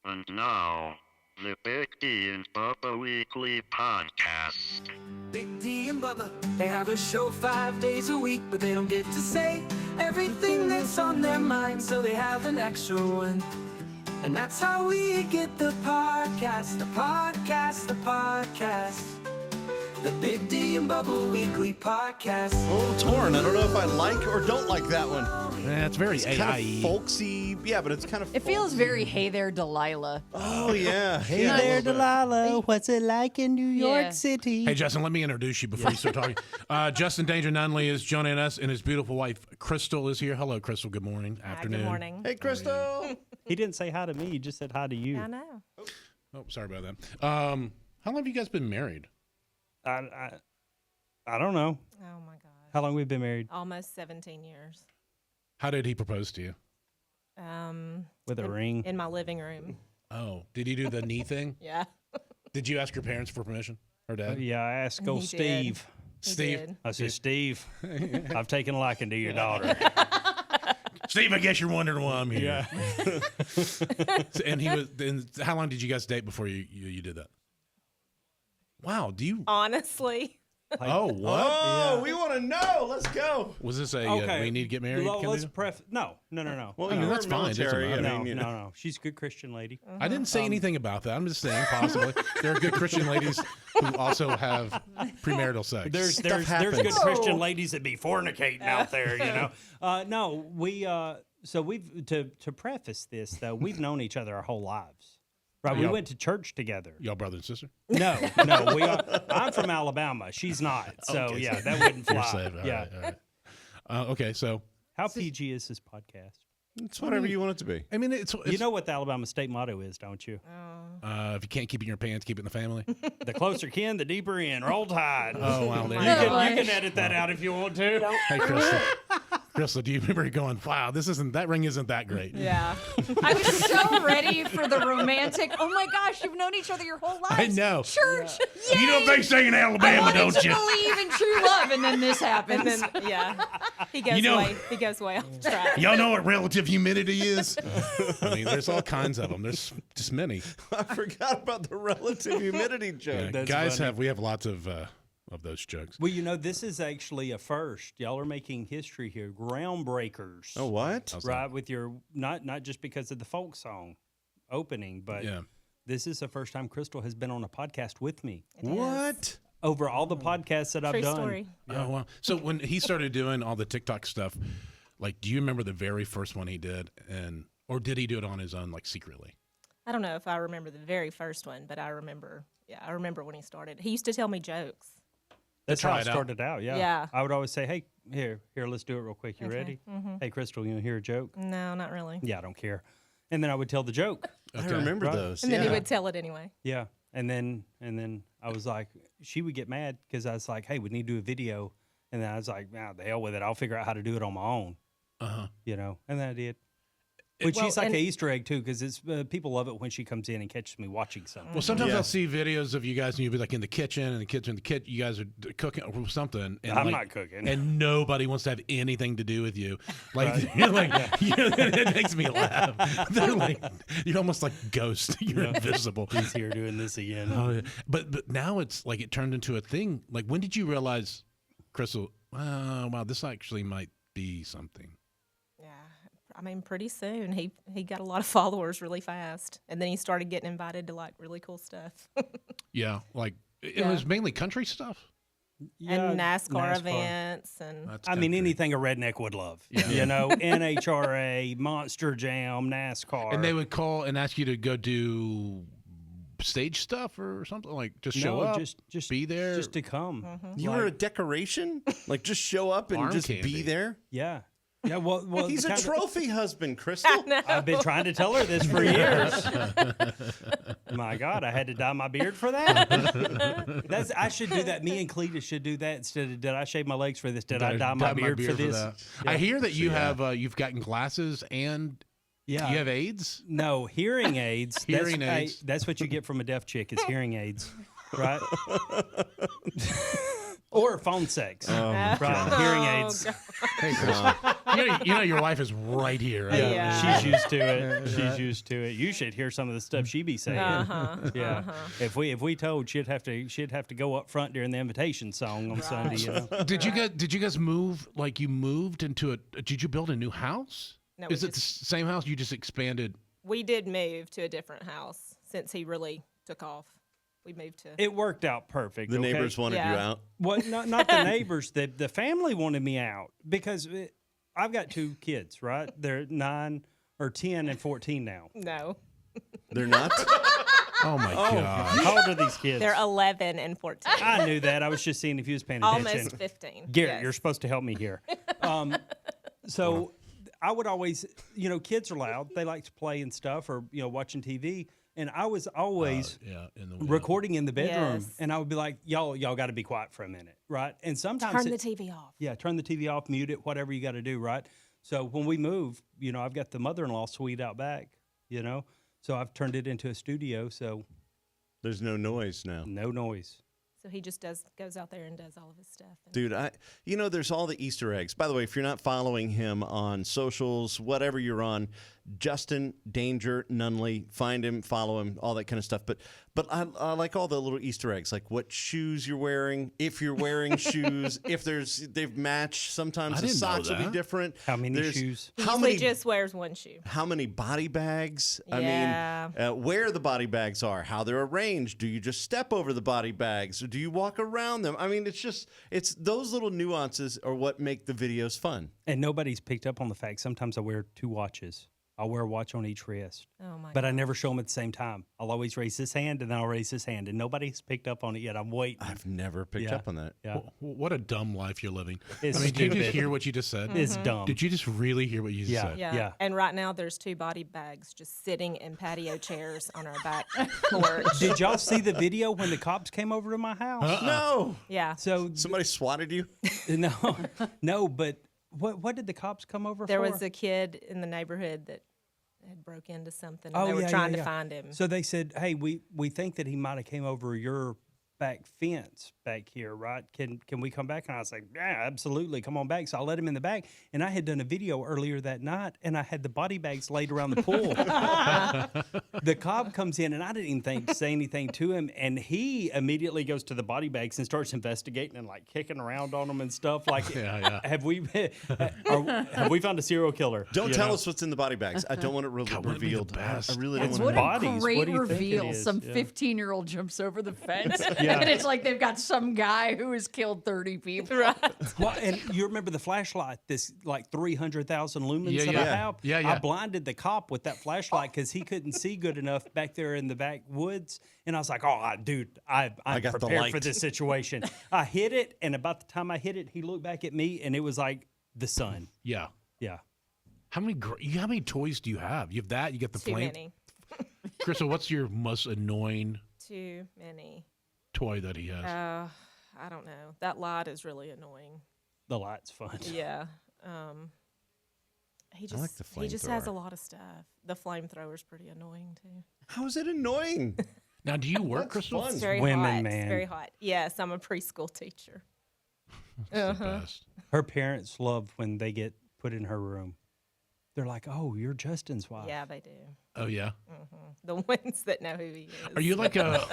And now, the Big D and Bubba Weekly Podcast. Big D and Bubba, they have a show 5 days a week, but they don't get to say everything that's on their mind, so they have an extra one. And that's how we get the podcast. The Big D and Bubba Weekly Podcast. A little torn. I don't know if I like or don't like that one. Yeah, it's very Kind of folksy. Yeah, but it's kind of It feels very Hey There, Delilah. Oh, yeah. Hey yeah, there, a little bit. Delilah. What's it like in New York Yeah. City? Hey, Justin, let me introduce you before you start talking. Justin Danger Nunley is joining us, and his beautiful wife, Crystal, is here. Hello, Crystal. Good morning. Afternoon. Good morning. Hey, Crystal. He didn't say hi to me. He just said hi to you. I know. Oh, sorry about that. How long have you guys been married? I don't know. Oh, my God. How long we've been married? Almost 17 years. How did he propose to you? With a ring. In my living room. Oh, did he do the knee thing? Yeah. Did you ask your parents for permission? Or dad? Yeah, I asked He old did. Steve. He Steve. did. I said, Steve, I've taken a liking to your daughter. Steve, I guess you're wondering why I'm here. Yeah. And he was. And how long did you guys date before you did that? Wow. Do you? Honestly. Oh, what? Oh, we want to know. Let's go. Was this a Okay. we need to get married? Well, kind of let's deal? No. Well, I mean, you that's were fine. It doesn't military. matter. No. She's a good Christian lady. I didn't say anything about that. I'm just saying possibly there are good Christian ladies who also have premarital sex. There's happens. good Christian ladies that be fornicating out there, you know. No, so we've to preface this though, we've known each other our whole lives. Right, we Y'all- went to church together. Y'all brother and sister? No, I'm from Alabama. She's not. So Okay, yeah, so that wouldn't fly. You're safe. All yeah. right, all right. Okay, so How PG is this podcast? It's whatever you want it to be. I mean, it's You know what the Alabama state motto is, don't you? if you can't keep it in your pants, keep it in the family. The closer kin, the deeper in. Roll Tide. Oh wow, there You you go. can, you can edit that out if you want to. Hey, Crystal. Crystal, do you remember going? Wow, that ring isn't that great. Yeah. I was so ready for the romantic. Oh, my gosh, you've known each other your whole lives. I know. Church. Yay. You know what they say in I Alabama, wanted don't to you? believe in true love, and then this happens. And then, yeah, he goes You know- way off track. Y'all know what relative humidity is? I mean, there's all kinds of them. There's just many. I forgot about the relative humidity joke. Yeah, guys we have lots of those jokes. Well, you know, this is actually a first. Y'all are making history here. Groundbreakers. Oh, what? Right, with your not just because of the folk song opening, but Yeah. this is the first time Crystal has been on a podcast with me. What? Over all the podcasts that I've True done. story. Oh wow! So when he started doing all the TikTok stuff, like, do you remember the very first one he did, or did he do it on his own, like secretly? I don't know if I remember the very first one, but I remember when he started. He used to tell me jokes. That's try how I it out. started out. Yeah. Yeah. I would always say, "Hey, here, let's do it real quick. You ready? Hey, Crystal, you want to hear a joke? No, not really. Yeah, I don't care." And then I would tell the joke. I remember Right. those. And then yeah. he would tell it anyway. Yeah, and then I was like, she would get mad because I was like, "Hey, we need to do a video," and then I was like, "Nah, the hell with it. I'll figure out how to do it on my own." You know, and then I did. Which she's like an Easter egg too, because it's people love it when she comes in and catches me watching something. Well, sometimes Yeah. I'll see videos of you guys, and you'll be like in the kitchen, and you guys are cooking or something. And I'm like, not cooking. and nobody wants to have anything to do with you. Like, you're like, it makes me laugh. They're like, you're almost like ghost. You're invisible. He's here doing this again. Oh, yeah. But now it's like it turned into a thing. Like, when did you realize, Crystal? Wow, this actually might be something. Yeah, I mean, pretty soon he got a lot of followers really fast, and then he started getting invited to like really cool stuff Yeah, like it Yeah. was mainly country stuff. Yeah, and NASCAR events and That's I mean, country. anything a redneck would love. You know, NHRA, Monster Jam, NASCAR. And they would call and ask you to go do stage stuff or something, like just show up, just be there. just to come. You were a decoration? Like, just show up and Arm just candy. be there? Yeah. Yeah, well He's a kinda- trophy husband, Crystal. I've been trying to tell her this for years. My God, I had to dye my beard for that. I should do that. Me and Cletus should do that instead of did I shave my legs for this? Did I dye my beard for this? that. I hear that you have you've gotten glasses and Yeah. you have AIDS. No, hearing aids. Hearing that's, aids. That's what you get from a deaf chick is hearing aids, right? Or phone sex. Oh, Right. Hearing aids. Hey, Chris. You know your wife is right here. Right? Yeah. She's used to it. She's used to it. You should hear some of the stuff she be saying. Yeah. If we told, she'd have to go up front during the invitation song on Sunday. You know? Did you guys move? Like you moved into a? Did you build a new house? No, Is it the same house? You just expanded. We did move to a different house since he really took off. We moved to. It worked out perfect. The okay? neighbors wanted you Yeah. out. Well, not the neighbors. The family wanted me out because I've got 2 kids. Right? They're 9 or 10 and 14 now. No, They're not? Oh my god! How old are these kids? they're 11 and 14. I knew that. I was just seeing if you was paying attention. Almost 15. Garrett, yes. you're supposed to help me here. So I would always, kids are loud. They like to play and stuff or, watching TV. And I was always In the recording in the bedroom. Yes. And I would be like, y'all got to be quiet for a minute, right? And sometimes Turn the TV off. Yeah, turn the TV off, mute it, whatever you got to do, right? So when we move, I've got the mother-in-law suite out back, So I've turned it into a studio, so There's no noise now. no noise. So he just goes out there and does all of his stuff. And Dude, there's all the Easter eggs. By the way, if you're not following him on socials, whatever you're on, Justin Danger Nunley, find him, follow him, all that kind of stuff. But I like all the little Easter eggs, like what shoes you're wearing, if you're wearing shoes, if they've matched. Sometimes I the didn't know socks will be that. different. How many shoes? he How usually many? just wears one shoe. How many body bags? Yeah. I mean, where the body bags are, how they're arranged. Do you just step over the body bags or do you walk around them? I mean, it's those little nuances are what make the videos fun. And nobody's picked up on the fact sometimes I wear 2 watches. I'll wear a watch on each wrist. Oh my! But I never show them at the same time. I'll always raise this hand and then I'll raise this hand. And nobody's picked up on it yet. I'm waiting. I've never picked Yeah. up on that. Yeah. What a dumb life you're living. It's did you stupid. just hear what you just said? It's dumb. Did you just really hear what you just Yeah. said? Yeah. Yeah. And right now there's 2 body bags just sitting in patio chairs on our back porch. Did y'all see the video when the cops came over to my house? No. Yeah. So Somebody swatted you? no, but what did the cops come over There for? was a kid in the neighborhood that had broke into something and Oh, they were yeah, trying yeah, to yeah. find him. So they said, "Hey, we think that he might have came over your back fence back here, right? Can we come back?" And I was like, "Yeah, absolutely, come on back." So I let him in the back, and I had done a video earlier that night, and I had the body bags laid around the pool. The cop comes in, and I didn't even think to say anything to him, and he immediately goes to the body bags and starts investigating and like kicking around on them and stuff. Like, have we found a serial killer? Don't You tell know? us what's in the body bags. I don't want it wouldn't it be the revealed. best? I really don't It's want What to a know. bodies. great What do you think it reveal. is? Some Yeah. 15-year-old jumps over the fence, Yeah. and it's like they've got some guy who has killed 30 people. Right. Well, and you remember the flashlight, this like 300,000 lumens Yeah, that I yeah. have? Yeah, I yeah. blinded the cop with that flashlight because he couldn't see good enough back there in the backwoods. And I was like, dude, I'm got the prepared for light. this situation. I hit it, and about the time I hit it, he looked back at me, and it was like the sun. Yeah. Yeah. How many toys do you have? You have that. You got the Too flame. many. Crystal, what's your most annoying Too many. toy that he has? I don't know. That light is really annoying. The light's fun. Yeah. He just like the he just has flamethrower. a lot of stuff. The flamethrower's pretty annoying too. How is it annoying? Now, do you work, Crystal? fun. It's very Women, hot. man. It's very hot. Yes, I'm a preschool teacher. It's the best. Her parents love when they get put in her room. They're like, "Oh, you're Justin's wife." Yeah, they do. Oh yeah. The ones that know who he is. Are you like a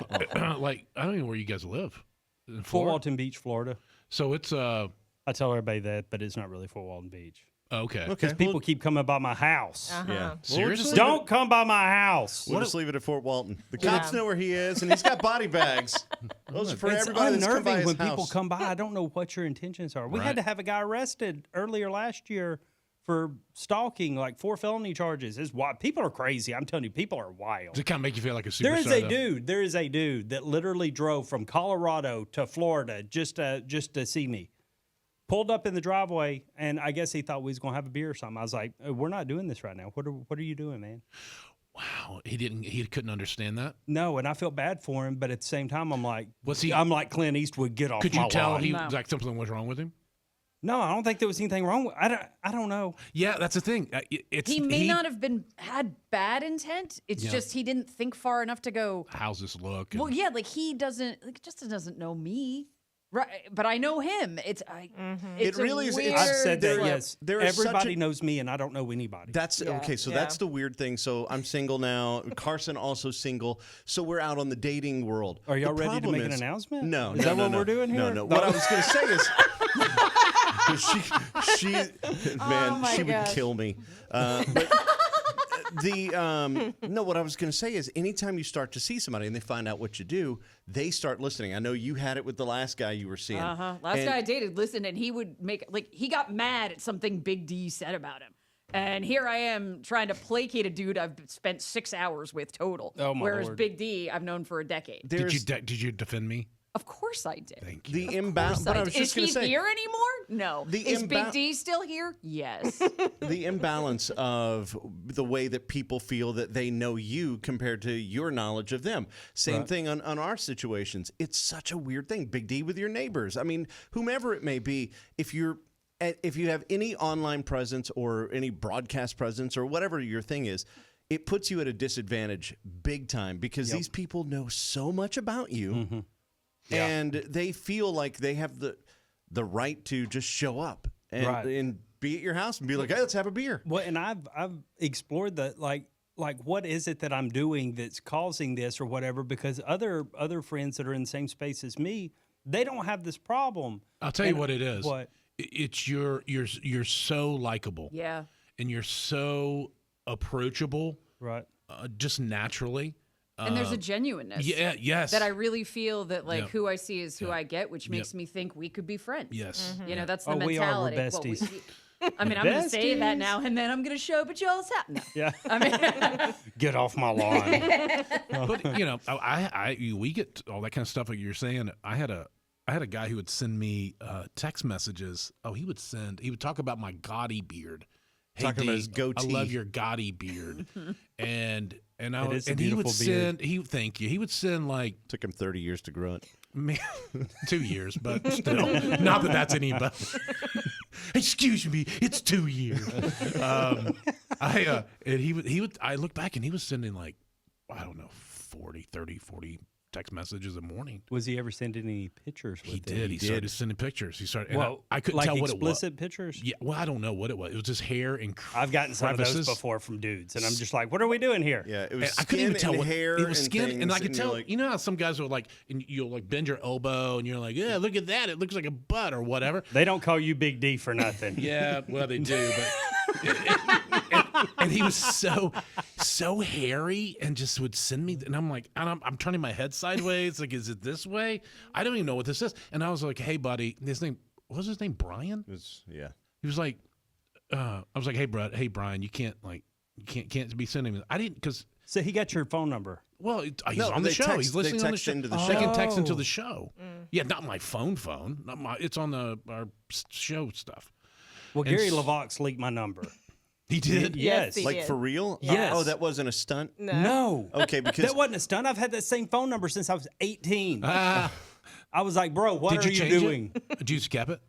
like? I don't even know where you guys live. In Fort Florida? Walton Beach, Florida. So it's I tell everybody that, but it's not really Fort Walton Beach. okay. Okay. People keep coming by my house. Uh-huh. Yeah. Seriously? Don't come by my house. We'll just leave it at Fort Walton. The cops know where he is, and he's got body bags. Those are for It's everybody that's come by unnerving his when house. people come by. I don't know what your intentions are. We Right. had to have a guy arrested earlier last year for stalking, like 4 felony charges. It's wild. People are crazy. I'm telling you, people are wild. Does it kind of make you feel like a superstar? There is a dude that literally drove from Colorado to Florida just to see me. Pulled up in the driveway, and I guess he thought we was gonna have a beer or something. I was like, "We're not doing this right now. What are you doing, man?" Wow. He couldn't understand that. No, and I felt bad for him, but at the same time, I'm like, Was he- I'm like Clint Eastwood. Get off Could my you tell lawn. he No. like something was wrong with him? No, I don't think there was anything wrong with. I don't know. Yeah, that's the thing. It's He may not have had bad intent. It's Yeah. just he didn't think far enough to go, How's this look? well, yeah, like he doesn't, like Justin doesn't know me. Right, but I know him. It's It really is. Weird, It's- I've said that. There- Yes, there is such everybody a- knows me, and I don't know anybody. That's okay. So that's the weird thing. So I'm single now. Carson also single. So we're out on the dating world. Are y'all The ready to problem make an is- announcement? No, Is no, that no, what no. we're doing No, here? no. What I was going to say is, she, man, my she would gosh. kill me. But no, what I was going to say is, anytime you start to see somebody and they find out what you do, they start listening. I know you had it with the last guy you were seeing. Last And- guy I dated listened, and he would make he got mad at something Big D said about him. And here I am trying to placate a dude I've spent 6 hours with total. Oh, my Whereas Lord. Big D I've known for a decade. Did you defend me? Of course I did. Thank you. The imbalance. But I was Is just going he to say, here anymore? No. The Is Big D still here? Yes. the imbalance of the way that people feel that they know you compared to your knowledge of them. Same thing on our situations. It's such a weird thing. Big D with your neighbors. I mean, whomever it may be, if you have any online presence or any broadcast presence or whatever your thing is, it puts you at a disadvantage big time because these people know so much about you and they feel like they have the right to just show up and be at your house and be like, hey, let's have a beer. Well, and I've explored that, like what is it that I'm doing that's causing this or whatever? Because other friends that are in the same space as me, they don't have this problem. I'll tell you what it is. What? It's you're so likable. Yeah. And you're so approachable. Right. Just naturally. And there's a genuineness. Yeah. Yes. That I really feel that Yep. who I see is who I get, which makes me think we could be friends. Yes. You know, that's the Oh, we are. We're mentality. besties. I mean, I'm going to say that Besties. now, and then I'm going to show up at y'all's house. No. Yeah. I mean, Get off my lawn. But you know, we get all that kind of stuff like you're saying. I had a guy who would send me text messages. Oh, he would talk about my gaudy beard. Hey, Talking about D, his goatee. I love your gaudy beard. and I It was, is a and he would beautiful beard. send. Thank you. He would send like Took him 30 years to grow it. man, 2 years, but still, not that that's any better. Excuse me, it's 2 years. And he would. I look back and he was sending like, I don't know, 40 text messages a morning. Was he ever sending any pictures with He it? did. He started sending pictures. He started. And Well, I couldn't like tell what it was. explicit pictures? Yeah. Well, I don't know what it was. It was just hair and. I've gotten some of those crevices. before from dudes, and I'm just like, what are we doing here? Yeah, it And was I couldn't even skin tell and what hair it was. and Skin, and I things, could you're tell. like- You know how some guys will like, and you'll like bend your elbow, and you're like, yeah, look at that. It looks like a butt or whatever. They don't call you Big D for nothing. Yeah, well, they do, but and he was so hairy and just would send me, and I'm like, and I'm turning my head sideways, like, is it this way? I don't even know what this is. And I was like, hey, buddy, what was his name, Brian? Yeah. He was like, I was like, hey, Brian, you can't be sending me. I didn't, because So he got your phone number. well, he's No, on the they show. text- He's they listening on the text show. into the They can show. text into Oh. the show. Yeah, not my phone. Not my. It's on our show stuff. Well, And Gary s- LaVox leaked my number. He did. Yes. he Like did. for real? Yes. Oh, that wasn't a stunt? No. Okay, because That wasn't a stunt. I've had that same phone number since I was 18. I was like, bro, what Did are you you change doing? it? Did you skip it?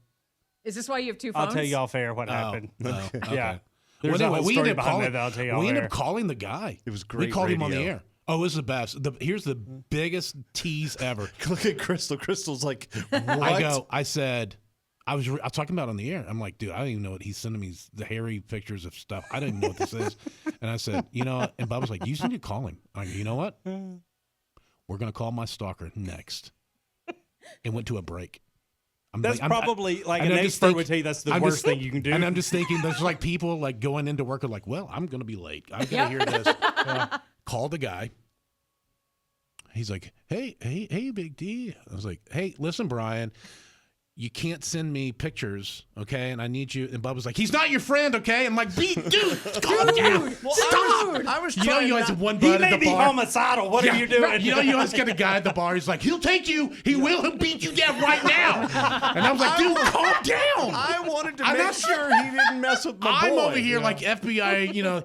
is this why you have two phones? I'll tell you off air what happened. Oh, okay. Yeah. There's Well, a whole we story ended up behind calling. that I'll tell you We off ended air. up calling the guy. It was We great called him on the radio. air. Oh, it was the best. Here's the biggest tease ever. look at Crystal. Crystal's like, what? I said, I was talking about it on the air. I'm like, dude, I don't even know what he's sending me the hairy pictures of stuff. I don't even know what this is. And I said, you know what? And Bob was like, you just need to call him. I'm like, you know what? We're going to call my stalker next. And went to a break. That's probably like and an I'm just expert think- would tell you that's the I'm worst just- thing you can do. And I'm just thinking, there's like people like going into work are like, well, I'm going to be late. I got to hear this. Call the guy. He's like, hey, Big D. I was like, hey, listen, Brian, you can't send me pictures, okay? And I need you. And Bub was like, he's not your friend, okay? I'm like, dude, calm down. Stop. I was You know, trying you always not- have one he bud may at the be bar. homicidal. What are you doing? You know, you always get a guy at the bar. He's like, he'll take you. He will. He'll beat you down right now. And I was like, dude, calm down. I wanted to I'm make not- sure he didn't mess with my I'm boy. over here like FBI, you know.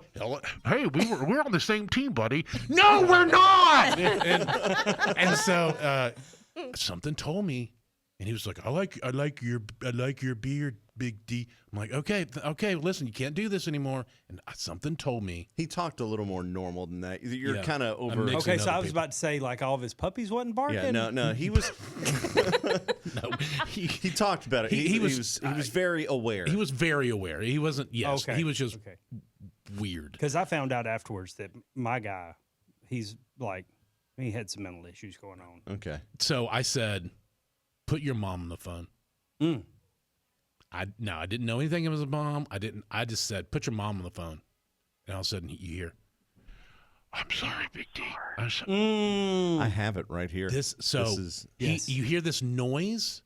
Hey, we're on the same team, buddy. No, we're not. And so something told me And he was like, I like your beard, Big D. I'm like, okay, listen, you can't do this anymore. And something told me. He talked a little more normal than that. You're Yeah, kind of I'm over. mixing Okay, so other I was people. about to say like all of his puppies wasn't barking. Yeah, no, he was. No, He talked about it. He was very aware. he was very aware. He wasn't. Yes, Okay. he was just Okay. weird. Because I found out afterwards that my guy, he's like, he had some mental issues going on. Okay. So I said, "Put your mom on the phone." Mm. I didn't know anything of his mom. I just said, "Put your mom on the phone," and all of a sudden you hear, "I'm sorry, Big D." I'm so- I have it right here. This is Yes. you hear this noise,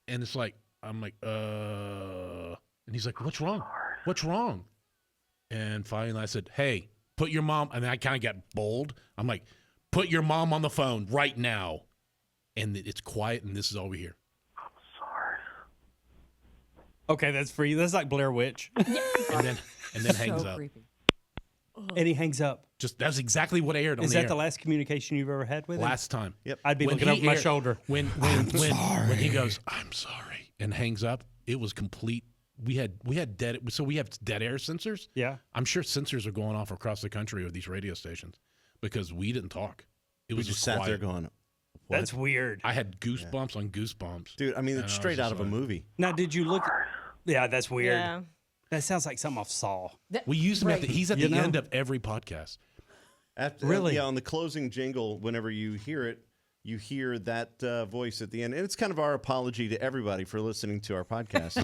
and it's like I'm like, and he's like, "What's wrong? What's wrong?" And finally I said, "Hey, put your mom," and I kind of got bold. I'm like, "Put your mom on the phone right now," and it's quiet, and this is all we hear. Okay, that's free. That's like Blair Witch. And then hangs So up. creepy. And he hangs up. Just that's exactly what aired on Is the that air. the last communication you've ever had with him? Last time. Yep. I'd be When looking he over my aired- shoulder. When he goes, "I'm sorry," and hangs up, it was complete. We had dead. So we have dead air sensors. Yeah. I'm sure sensors are going off across the country with these radio stations because we didn't talk. It We was just just sat quiet. there going, what? That's weird. I had goosebumps on goosebumps. Dude, I mean, And it's I was straight just out of a like- movie. Now, did you look? Yeah, that's weird. Yeah. That sounds like something off Saw. We used him he's at You the know? end of every podcast. Really? Yeah, on the closing jingle, whenever you hear it, you hear that voice at the end. And it's kind of our apology to everybody for listening to our podcast.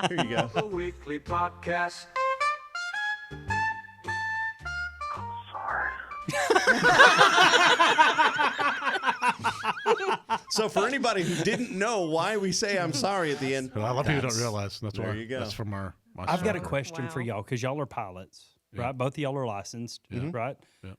Here you go. A weekly podcast. So for anybody who didn't know why we say I'm sorry at the end, A lot of people don't that's- realize. That's there why. you go. That's from our I've got a show. question for Wow. y'all because y'all are pilots, right? Both of y'all are licensed, right? Yeah.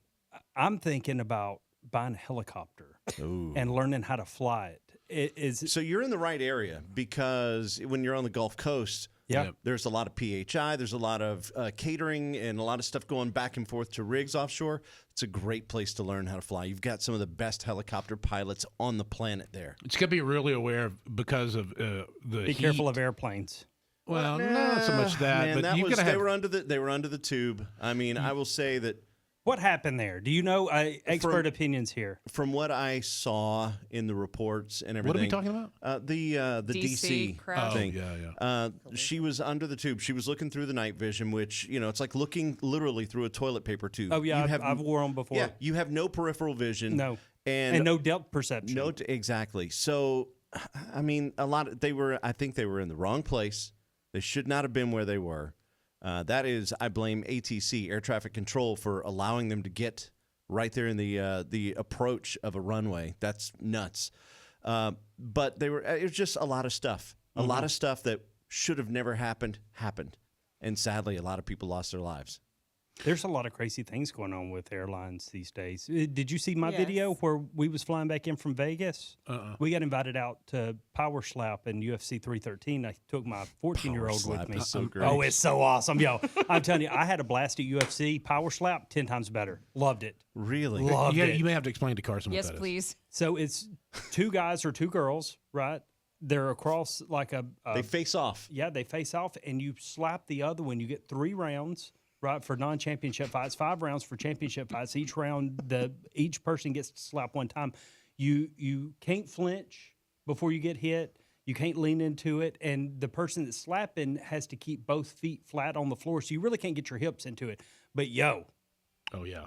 I'm thinking about buying a helicopter and learning how to fly it. So you're in the right area because when you're on the Gulf Coast, Yeah. there's a lot of PHI, there's a lot of catering and a lot of stuff going back and forth to rigs offshore. It's a great place to learn how to fly. You've got some of the best helicopter pilots on the planet there. It's got to be really aware of because of the Be careful of airplanes. Well, not so much that, Man, but that you was, got to they have. were under the tube. I mean, I will say that What happened there? Do you know? Expert opinions here. from what I saw in the reports and everything. What are we talking about? The DC crash. thing. Oh, yeah. She was under the tube. She was looking through the night vision, which it's like looking literally through a toilet paper tube. Oh yeah, You I've wore them before. Yeah, you have no peripheral vision. No. and no depth perception. no, exactly. So, I mean, I think they were in the wrong place. They should not have been where they were. That is, I blame ATC, air traffic control, for allowing them to get right there in the approach of a runway. That's nuts. But it was just a lot of stuff. A lot of stuff that should have never happened. And sadly, a lot of people lost their lives. There's a lot of crazy things going on with airlines these days. Did you see my Yes. video where we was flying back in from Vegas? We got invited out to Power Slap in UFC 313. I took my 14-year-old with Slap me. is so great. Oh, it's so awesome. Yo, I'm telling you, I had a blast at UFC. Power Slap, 10 times better. Loved it. Really? Loved it. You may have to explain to Carson Yes, what that is. please. So it's 2 guys or 2 girls, right? They're across like a They face off. yeah, they face off, and you slap the other one. You get 3 rounds, right, for non-championship fights. 5 rounds for championship fights. Each round, each person gets to slap 1 time. You can't flinch before you get hit. You can't lean into it, and the person that's slapping has to keep both feet flat on the floor, so you really can't get your hips into it. But Oh, yeah.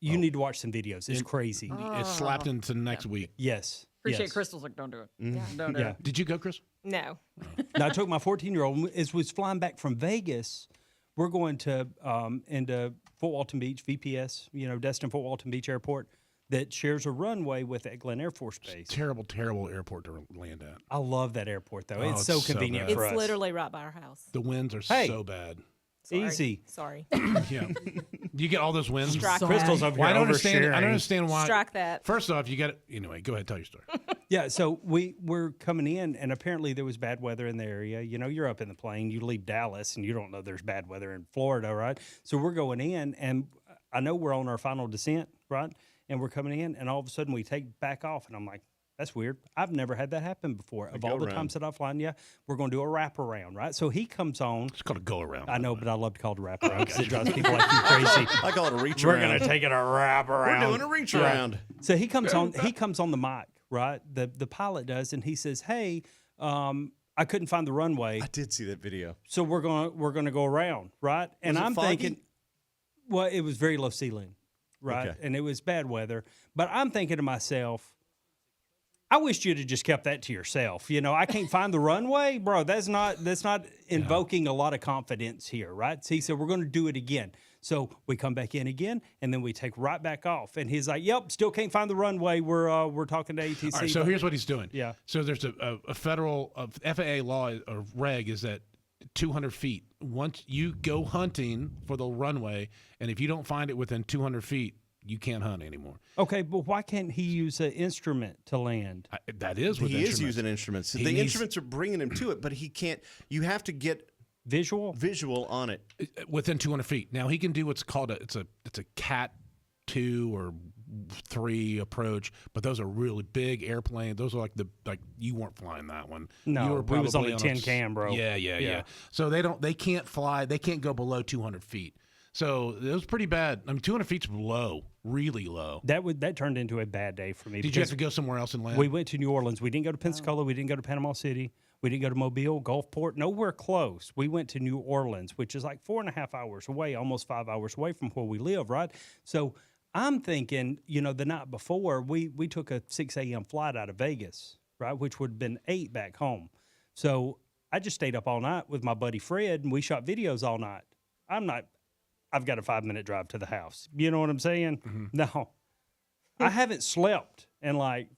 you need to watch some videos. It's crazy. It's slapped into next week. Yes. Appreciate yes. Crystal's like, don't do it. Mm-hmm. Don't do Yeah. it. Did you go, Chris? No. Now I took my 14-year-old as was flying back from Vegas. We're going to into Fort Walton Beach, VPS, Destin Fort Walton Beach Airport, that shares a runway with at Glenn Air Force Base. Terrible, terrible airport to land at. I love that airport though. Oh, it's so it's so convenient bad. for It's us. literally right by our house. The winds are Hey. so bad. Sorry. Easy. Sorry. Yeah. You get all those winds. Strike Crystal's that. over Well, here I don't understand. I oversharing. don't understand why. Strike that. First off, you got to. Anyway, go ahead. Tell your story. Yeah, so we're coming in, and apparently there was bad weather in the area. You're up in the plane. You leave Dallas, and you don't know there's bad weather in Florida, right? So we're going in, and I know we're on our final descent, right? and we're coming in, and all of a sudden we take back off, and I'm like, that's weird. I've never had that happen before. Of all the times that I've flown, we're going to do a wraparound, right? So he comes on. It's called a go around. I know, but I love to call it a wraparound because it drives people like you crazy. I call it a reach We're around. going to take it a wraparound. We're doing a reach around. So he comes on. He comes on the mic, right? The pilot does, and he says, "Hey, I couldn't find the runway. I did see that video. So we're gonna go around, right?" And Was it I'm foggy? thinking, well, it was very low ceiling, right? Okay. And it was bad weather. But I'm thinking to myself, I wished you'd have just kept that to yourself. You know, I can't find the runway, bro. That's not invoking a lot of confidence here, right? So he said, we're going to do it again. So we come back in again, and then we take right back off. And he's like, "Yep, still can't find the runway. We're talking to ATC." All right, so here's what he's doing. Yeah. So there's a federal FAA law or reg is that 200 feet. Once you go hunting for the runway, and if you don't find it within 200 feet, you can't hunt anymore. Okay, but why can't he use an instrument to land? That is what He is using instruments. He The needs- instruments are bringing him to it, but he can't. You have to get Visual? visual on it. within 200 feet. Now he can do what's called it's a Cat 2 or 3 approach, but those are really big airplanes. Those are like you weren't flying that one. No, you were we was on probably a a 10 cam, bro. Yeah. So they can't fly. They can't go below 200 feet. So it was pretty bad. I mean, 200 feet's low, really low. That turned into a bad day for me. Did you have to go somewhere else and land? We went to New Orleans. We didn't go to Pensacola. We didn't go to Panama City. We didn't go to Mobile, Gulfport, nowhere close. We went to New Orleans, which is like 4.5 hours away, almost 5 hours away from where we live, right? So I'm thinking, the night before, we took a 6 a.m. flight out of Vegas, right, which would have been 8 back home. So I just stayed up all night with my buddy Fred, and we shot videos all night. I've got a 5-minute drive to the house. You know what I'm saying? Mm-hmm. No. I haven't slept in like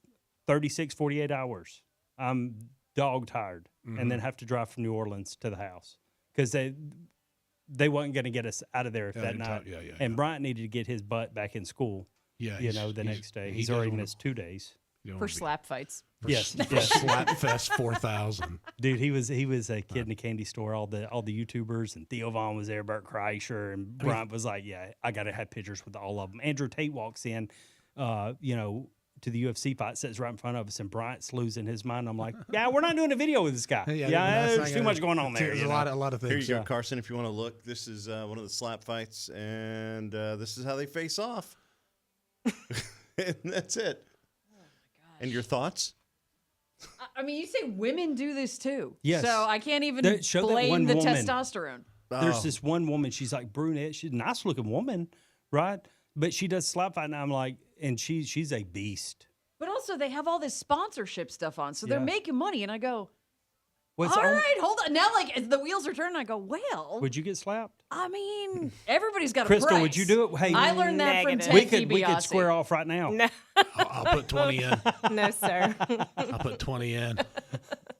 36, 48 hours. I'm dog tired and then have to drive from New Orleans to the house because they wasn't going to get us out of there that night. And Bryant needed to get his butt back in school, the next day. He's already missed 2 days. For slap fights. Yes. Slapfest 4000. Dude, he was a kid in a candy store. All the YouTubers and Theo Vaughn was there, Bert Kreischer, and Bryant was like, "Yeah, I got to have pictures with all of them." Andrew Tate walks in, to the UFC fight, sits right in front of us, and Bryant's losing his mind. I'm like, "Yeah, we're not doing a video with this guy. There's too much going on there. There's a lot of things. Here you go, Carson. If you want to look, this is one of the slap fights, and this is how they face off. And that's it. And your thoughts? I mean, you say women do this too. Yes. So I can't even Show that blame one the woman. testosterone. There's this one woman. She's like brunette. She's a nice looking woman, right? But she does slap fight, and I'm like, and she's a beast. But also, they have all this sponsorship stuff on, so they're making money. And I go, all right, hold on. Now, like, as the wheels are turning, I go, well, Would you get slapped? I mean, everybody's got a Crystal, price. would you do it? Hey, I learned that from negative. Ted we could DiBiase. square off right now. No, I'll put 20 in. no, sir. I'll put 20 in.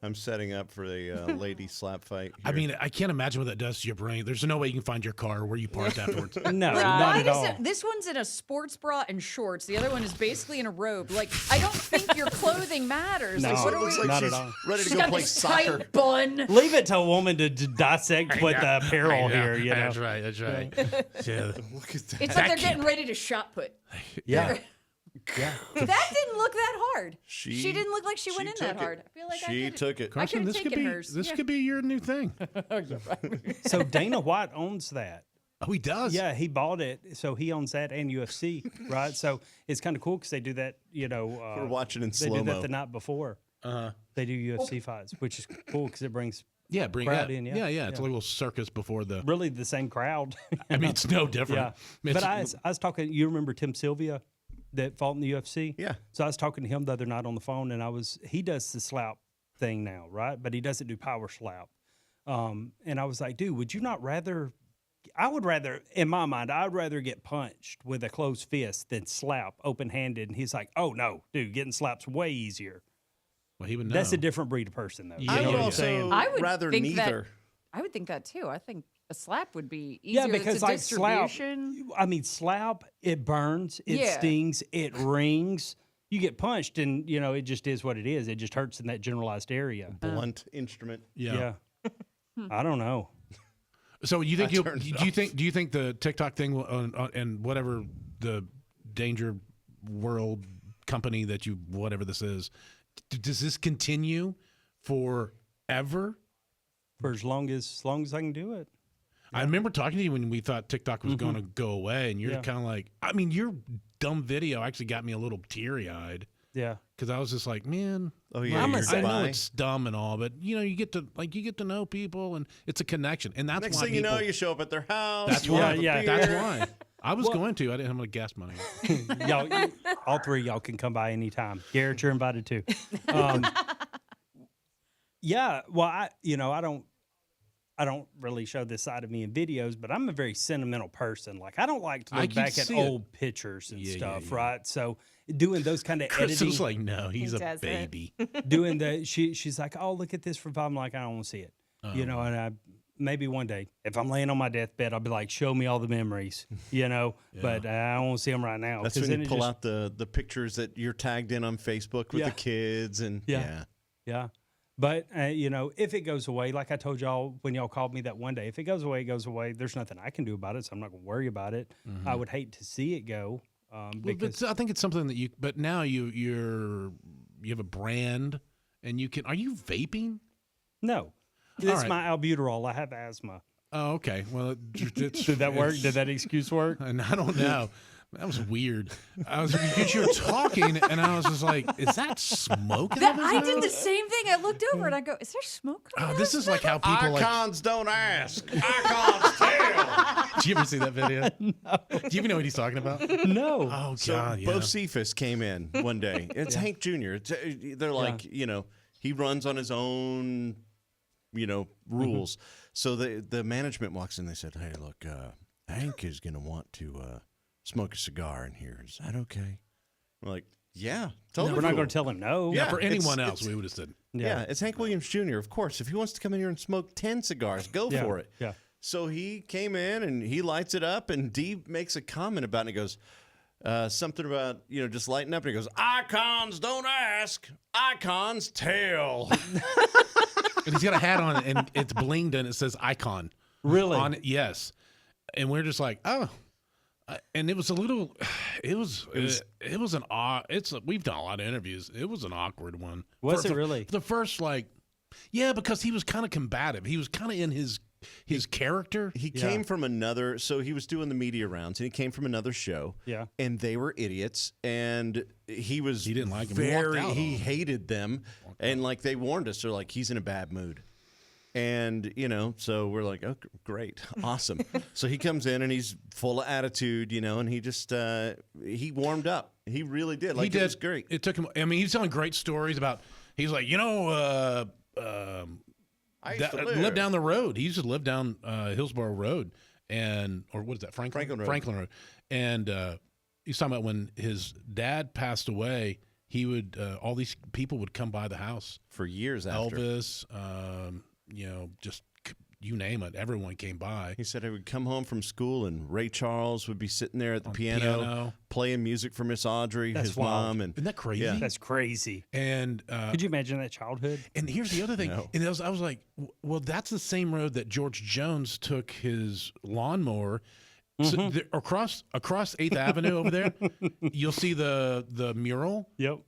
I'm setting up for the lady slap fight. I here. mean, I can't imagine what that does to your brain. There's no way you can find your car where you parked afterwards. No, not Why at does all. this one's in a sports bra and shorts. The other one is basically in a robe. Like, I don't think your clothing matters. No, Like, what are looks we? like not she's at all. ready to She's go got play this soccer. tight bun. Leave it to a woman to dissect with the apparel here. You know. That's right. That's right. Yeah. Look at that. It's like they're getting ready to shot put. Yeah. That didn't look that hard. She didn't look like she went in took that it. hard. I feel like She took it. Carson, could've this could taken be hers. this Yeah. could be your new thing. So Dana White owns that. Oh, he does. Yeah, he bought it, so he owns that and UFC, right? So it's kind of cool because they do that. We're watching in They do that slow-mo. the night before. They do UFC fights, which is cool because it brings Yeah, bring crowd that in, yeah. Yeah. It's a little circus before the. really the same crowd. I mean, it's no different. Yeah, mean, but it's- I was talking. You remember Tim Sylvia that fought in the UFC? Yeah. So I was talking to him the other night on the phone, and he does the slap thing now, right? But he doesn't do power slap. And I was like, dude, would you not rather? I would rather, in my mind, I'd rather get punched with a closed fist than slap open handed. And he's like, oh no, dude, getting slap's way easier. Well, he would know. That's a different breed of person, though. Yeah, I You know would what I'm also saying? I would rather think neither. I would think that too. I think a slap would be easier. Yeah, because it's a like slap, distribution. I mean, slap, it burns, it Yeah. stings, it rings. You get punched, and it just is what it is. It just hurts in that generalized area. Blunt instrument. Yeah. I don't know. So you think I turned it do you think the TikTok thing will, and whatever the danger world company that you, whatever this is, does this continue forever? For as long as I can do it. I remember talking to you when we thought TikTok was going to go away, and you're kind of like, I mean, your dumb video actually got me a little teary-eyed. Yeah. Because I was just like, man, Oh yeah, I'm a you're I know spy. it's dumb and all, but you get to know people, and it's a connection, and that's Next why thing you know, people- you show up at their house. That's you why. have a Yeah, beer. That's why. I was going to. I didn't have my gas money. Y'all, all three of y'all can come by anytime. Garrett, you're invited too. Yeah, well, I don't really show this side of me in videos, but I'm a very sentimental person. Like I don't like to I look can back at see it. old pictures and Yeah, stuff, yeah. right? So doing those kind of Chris editing, was like, no, he's He a doesn't. baby. doing the she's like, oh, look at this for 5. I'm like, I don't want to see it, and I maybe one day if I'm laying on my deathbed, I'll be like, show me all the memories, But I don't want to see them right now. That's 'cause when then you it pull just- out the pictures that you're tagged in on Facebook with Yeah. the kids and Yeah. Yeah. But, if it goes away, like I told y'all when y'all called me that one day, if it goes away, it goes away. There's nothing I can do about it, so I'm not going to worry about it. I would hate to see it go Well, because but I think it's something that you. But now you have a brand, and you can. Are you vaping? no. It's right. my albuterol. I have asthma. Oh, okay. Well, it's, Did that work? Did that excuse work? And I don't know. That was weird. I was because you were talking, and I was just like, "Is that smoke?" in That, his I did mouth? the same thing. I looked over and I go, "Is there smoke coming Oh, out this of is like how people like. Icons don't ask. Icons tell. Did you ever see that video? No. Do you even know what he's talking about? No. Oh So God, yeah. Bo Cephas came in one day. It's Hank Jr. They're like, he runs on his own, rules. So the management walks in. They said, "Hey, look, Hank is going to want to smoke a cigar in here. Is that okay?" We're like, "Yeah, totally." We're not cool." going to tell him no. Yeah. For anyone it's- else, we would have said, Yeah, it's Hank Williams Jr. Of course, if he wants to come in here and smoke 10 cigars, go Yeah. for it. Yeah. So he came in and he lights it up, and Dee makes a comment about it. And he goes, something about, just lighting up. And he goes, "Icons don't ask, icons tell." and he's got a hat on, and it's blinged, and it says "Icon." Really? On it, yes. And we're just like, oh. And it was a little. It was an odd. We've done a lot of interviews. It was an awkward one. Was it really? The first yeah, because he was kind of combative. He was kind of in his character. He came from another, so he was doing the media rounds, and he came from another show. Yeah. And they were idiots, and he didn't like 'em. He walked out on He 'em. hated them, and like they warned us, they're like, he's in a bad mood. And, so we're like, oh, great, awesome. So he comes in and he's full of attitude, and he just, he warmed up. He really did. Like, He did. It was great. It took him. I mean, he's telling great stories about. He's like, I used to live down the road. He used to live down Hillsborough Road, or what is that? Franklin Road. And he's talking about when his dad passed away. He would all these people would come by the house For years after. Elvis, just you name it. Everyone came by. He said he would come home from school and Ray Charles would be sitting there at the On piano, piano. playing music for Miss Audrey, That's his wild. mom. And Isn't that crazy? Yeah. That's crazy. And Could you imagine that childhood? And here's the other thing. No. And I was like, well, that's the same road that George Jones took his lawnmower. So across 8th Avenue over there, you'll see the mural Yep.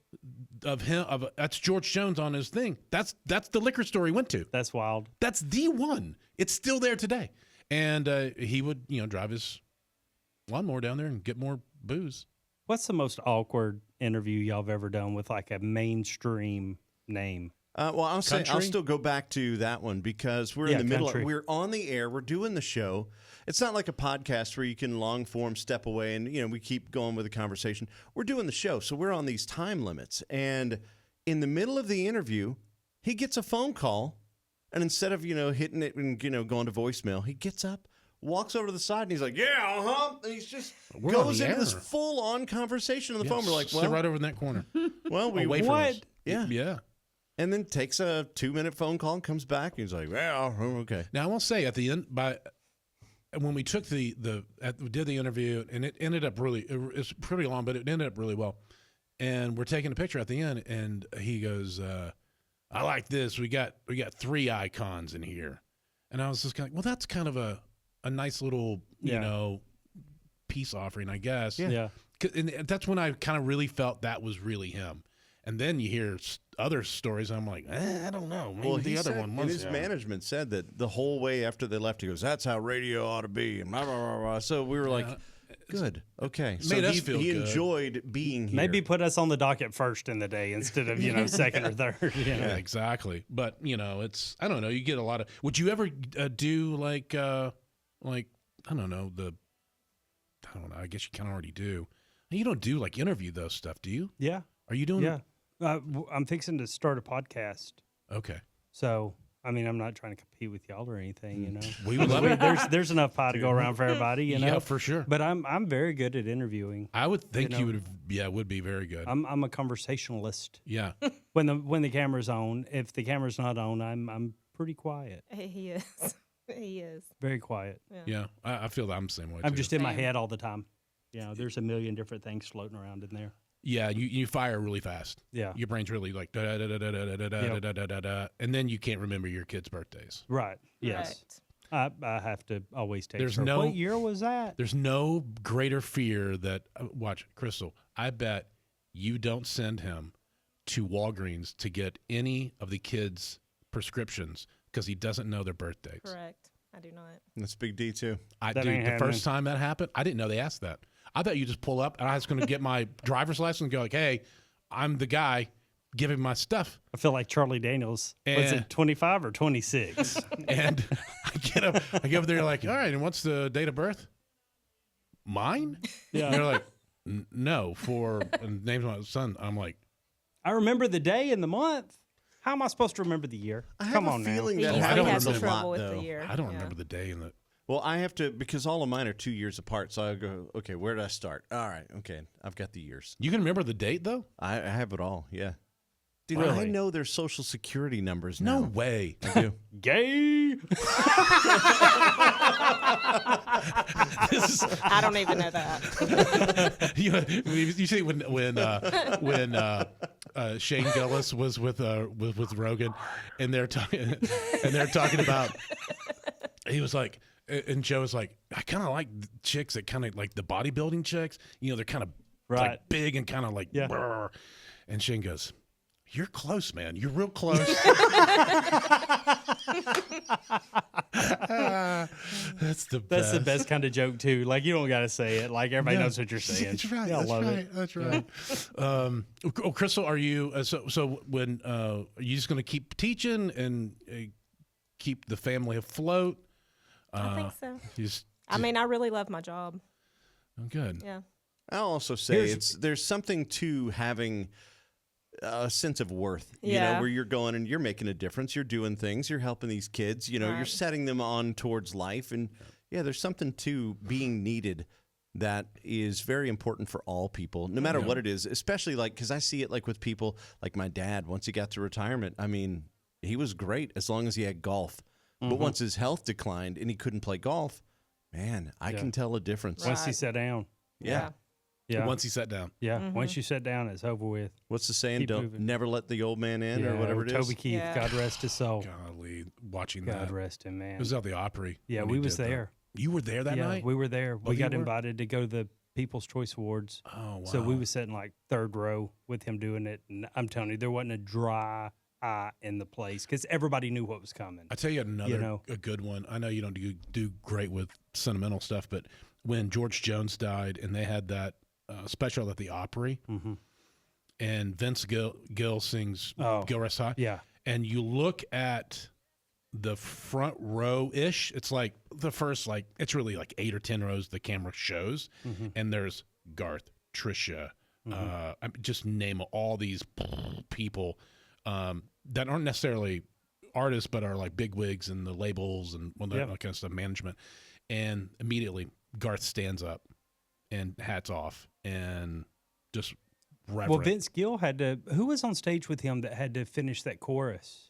of him. That's George Jones on his thing. That's the liquor store he went to. That's wild. That's the one. It's still there today. And he would drive his lawnmower down there and get more booze. What's the most awkward interview y'all have ever done with like a mainstream name? Well, I'll say I'll Country? still go back to that one because we're Yeah, in the middle. country. We're on the air. We're doing the show. It's not like a podcast where you can long form step away and we keep going with the conversation. We're doing the show, so we're on these time limits. And in the middle of the interview, he gets a phone call, and instead of hitting it and going to voicemail, he gets up, walks over to the side, and he's like, "Yeah, and he's just We're on goes the into this air. full on conversation on the phone. We're like, sit "Well, right over in that corner. we Away from us. Yeah. Yeah. And then takes a 2-minute phone call and comes back. And he's like, "Well, okay." Now I will say at the end, when we took we did the interview, and it ended up it's pretty long, but it ended up really well. And we're taking a picture at the end, and he goes, "I like this. We got 3 icons in here." And I was just kind of, well, that's kind of a nice little Yeah. peace offering, I guess. Yeah. And that's when I kind of really felt that was really him. And then you hear other stories, and I'm like, I don't know. Maybe the other one was. And his management said that the whole way after they left, he goes, "That's how radio ought to be." And blah, blah, blah, blah. So we were like, good, okay. So made us feel he good. enjoyed being here. Maybe put us on the docket first in the day instead of, second or third. Yeah, exactly. But, it's, I don't know, you get a lot of, would you ever do like, I don't know, I guess you kind of already do. You don't do like interview those stuff, do you? Yeah. Are you doing Yeah. I'm fixing to start a podcast. Okay. So, I mean, I'm not trying to compete with y'all or anything, We would love it. There's enough pie to go around for everybody, Yeah, for sure. But I'm very good at interviewing. I would think you would, would be very good. I'm a conversationalist. Yeah. When the camera's on, if the camera's not on, I'm pretty quiet. He is. He is. Very quiet. Yeah. I feel that I'm the same way, I'm too. just in my Same. head all the time. There's a million different things floating around in there. Yeah, you fire really fast. Yeah. Your brain's really like da da da da da da da da da da da, and then you can't remember your kids' birthdays. Right. Yes. I have to always take. There's her. no- What year was that? There's no greater fear that watch, Crystal. I bet you don't send him to Walgreens to get any of the kids' prescriptions because he doesn't know their birthdays. Correct. I do not. That's Big D too. That ain't the happening. first time that happened, I didn't know they asked that. I thought you just pull up and I was going to get my driver's license and go like, "Hey, I'm the guy. Give him my stuff." I feel like Charlie Daniels. Was it 25 or 26? And I get up there like, "All right, and what's the date of birth?" Mine? Yeah. And they're like, "No, for and name's my son." I'm like, I remember the day and the month. How am I supposed to remember the year? I have Come a on feeling He that usually don't has happens a trouble lot, with though. the year. I don't Yeah. remember the day and the. Well, I have to, because all of mine are 2 years apart. So I go, okay, where did I start? All right, okay, I've got the years. You can remember the date though? I have it all. Yeah, dude, Really? I know their social security numbers No now. way. I do. Gay. This is, I don't even know that. you see when Shane Gillis was with Rogan, and they're talking about. He was like, and Joe was like, I kind of like chicks that kind of like the bodybuilding chicks. They're kind of Right. like big and kind of like. Yeah. Brr. And Shane goes, "You're close, man. You're real close." That's the best. That's the best kind of joke too. Like you don't got to say it. Like everybody knows what you're saying. That's right. Yeah, I That's love right. it. That's right. Crystal, are you so when are you just going to keep teaching and keep the family afloat? I think so. You just, I mean, I really love my job. good. Yeah. I'll also say there's something to having a sense of worth, Yeah. where you're going and you're making a difference. You're doing things. You're helping these kids. You're Right. setting them on towards life. And there's something to being needed that is very important for all people, no matter what it is, especially because I see it like with people like my dad. Once he got to retirement, I mean, he was great as long as he had golf. But once his health declined and he couldn't play golf, man, I can tell a difference. Once he Right. sat down. Yeah. Yeah. Once he sat down. Yeah. Once you sat down, it's over with. What's the saying? Keep Don't moving. never let the old man in, or whatever it is. Toby Keith, Yeah. God rest his soul. Golly, watching God that. rest him, man. It was at the Opry. Yeah, when we he was did that. there. You were there that Yeah, night? we were there. We you got were? invited to go to the People's Choice Awards. Oh, wow. So we was sitting like third row with him doing it. And I'm telling you, there wasn't a dry eye in the place because everybody knew what was coming. I tell you another know. a good one. I know you don't do great with sentimental stuff, but when George Jones died and they had that special at the Opry, and Vince Gill sings "Gil Rest High," Yeah. and you look at the front row-ish, it's like the first, it's really like 8 or 10 rows the camera shows, and there's Garth, Trisha, just name all these people that aren't necessarily artists, but are like big wigs and the labels and that kind of stuff, management. And immediately Garth stands up and hats off and just reverent. Well, Vince Gill had to. Who was on stage with him that had to finish that chorus?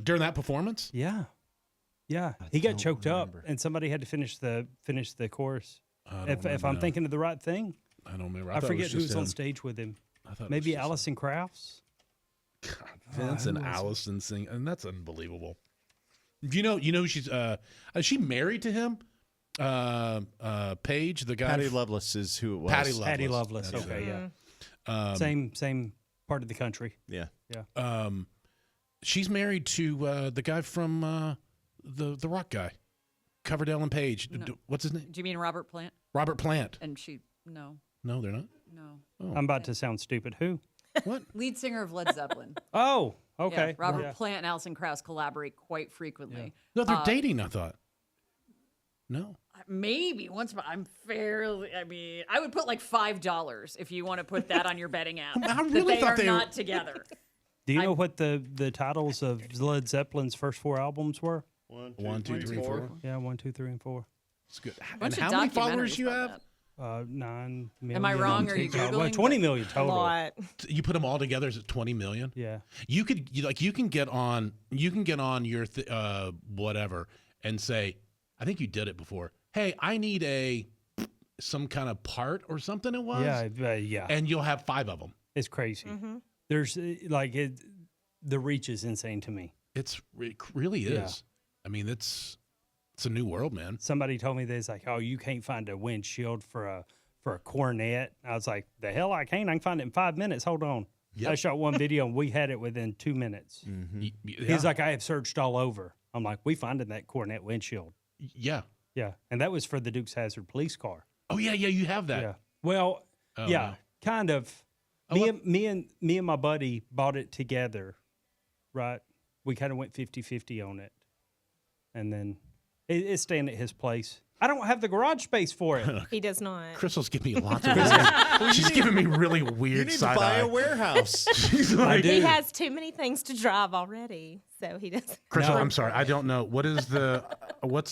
During that performance? Yeah, yeah. He got don't choked up, remember. and somebody had to finish the chorus. I don't If remember I'm now. thinking of the right thing, I don't remember. I thought it forget who just was on him. stage with him. I thought it Maybe was just Alison Krauss. Vince and Allison sing, and that's unbelievable. You know, she's is she married to him? Paige, the guy. Patty Loveless is who it was. Patty Loveless. Patty Loveless. That's Okay, it. yeah. Same part of the country. Yeah. She's married to the guy from the rock guy, Coverdale and Page. No. What's his name? Do you mean Robert Plant? Robert Plant. And she, no, No, they're not. no. I'm about to sound stupid. Who? What? Lead singer of Led Zeppelin. Oh, Yeah, okay. Robert Yeah. Plant and Alison Krauss collaborate quite frequently. No, they're dating. I thought. No. Maybe once, but I'm fairly. I mean, I would put like $5 if you want to put that on your betting app. I really that they thought are they were- not together. Do you know what the titles of Led Zeppelin's first 4 albums were? 1, 2, 3, 4. Yeah, 1, 2, 3, and 4. It's good. Bunch And of how many documentaries followers you about have? that. 9 million. Am I wrong? on Are you TikTok. Well, Googling? 20 million A total. lot. You put them all together, is it 20 million? Yeah. You can get on your whatever and say, I think you did it before. Hey, I need some kind of part or something. It was. Yeah, yeah. And you'll have 5 of them. It's crazy. Mm-hmm. There's the reach is insane to me. It really is. Yeah. I mean, it's a new world, man. Somebody told me this, like, oh, you can't find a windshield for a cornet. I was like, the hell I can find it in 5 minutes. Hold on. Yep. I shot one video and we had it within 2 minutes. Yeah. He's like, I have searched all over. I'm like, we finding that cornet windshield. Yeah. Yeah, and that was for the Dukes Hazzard police car. Oh yeah, you have that. Yeah. Well, Oh, yeah, wow. kind of. Me and my buddy bought it together, right? We kind of went 50-50 on it. And then it's staying at his place. I don't have the garage space for it. He does not. Crystal's giving me lots of weird. She's giving me really You weird need to side buy eye. a warehouse. She's like, He has too many things to drive already, so he doesn't. Crystal, No. I'm sorry, I don't know. What's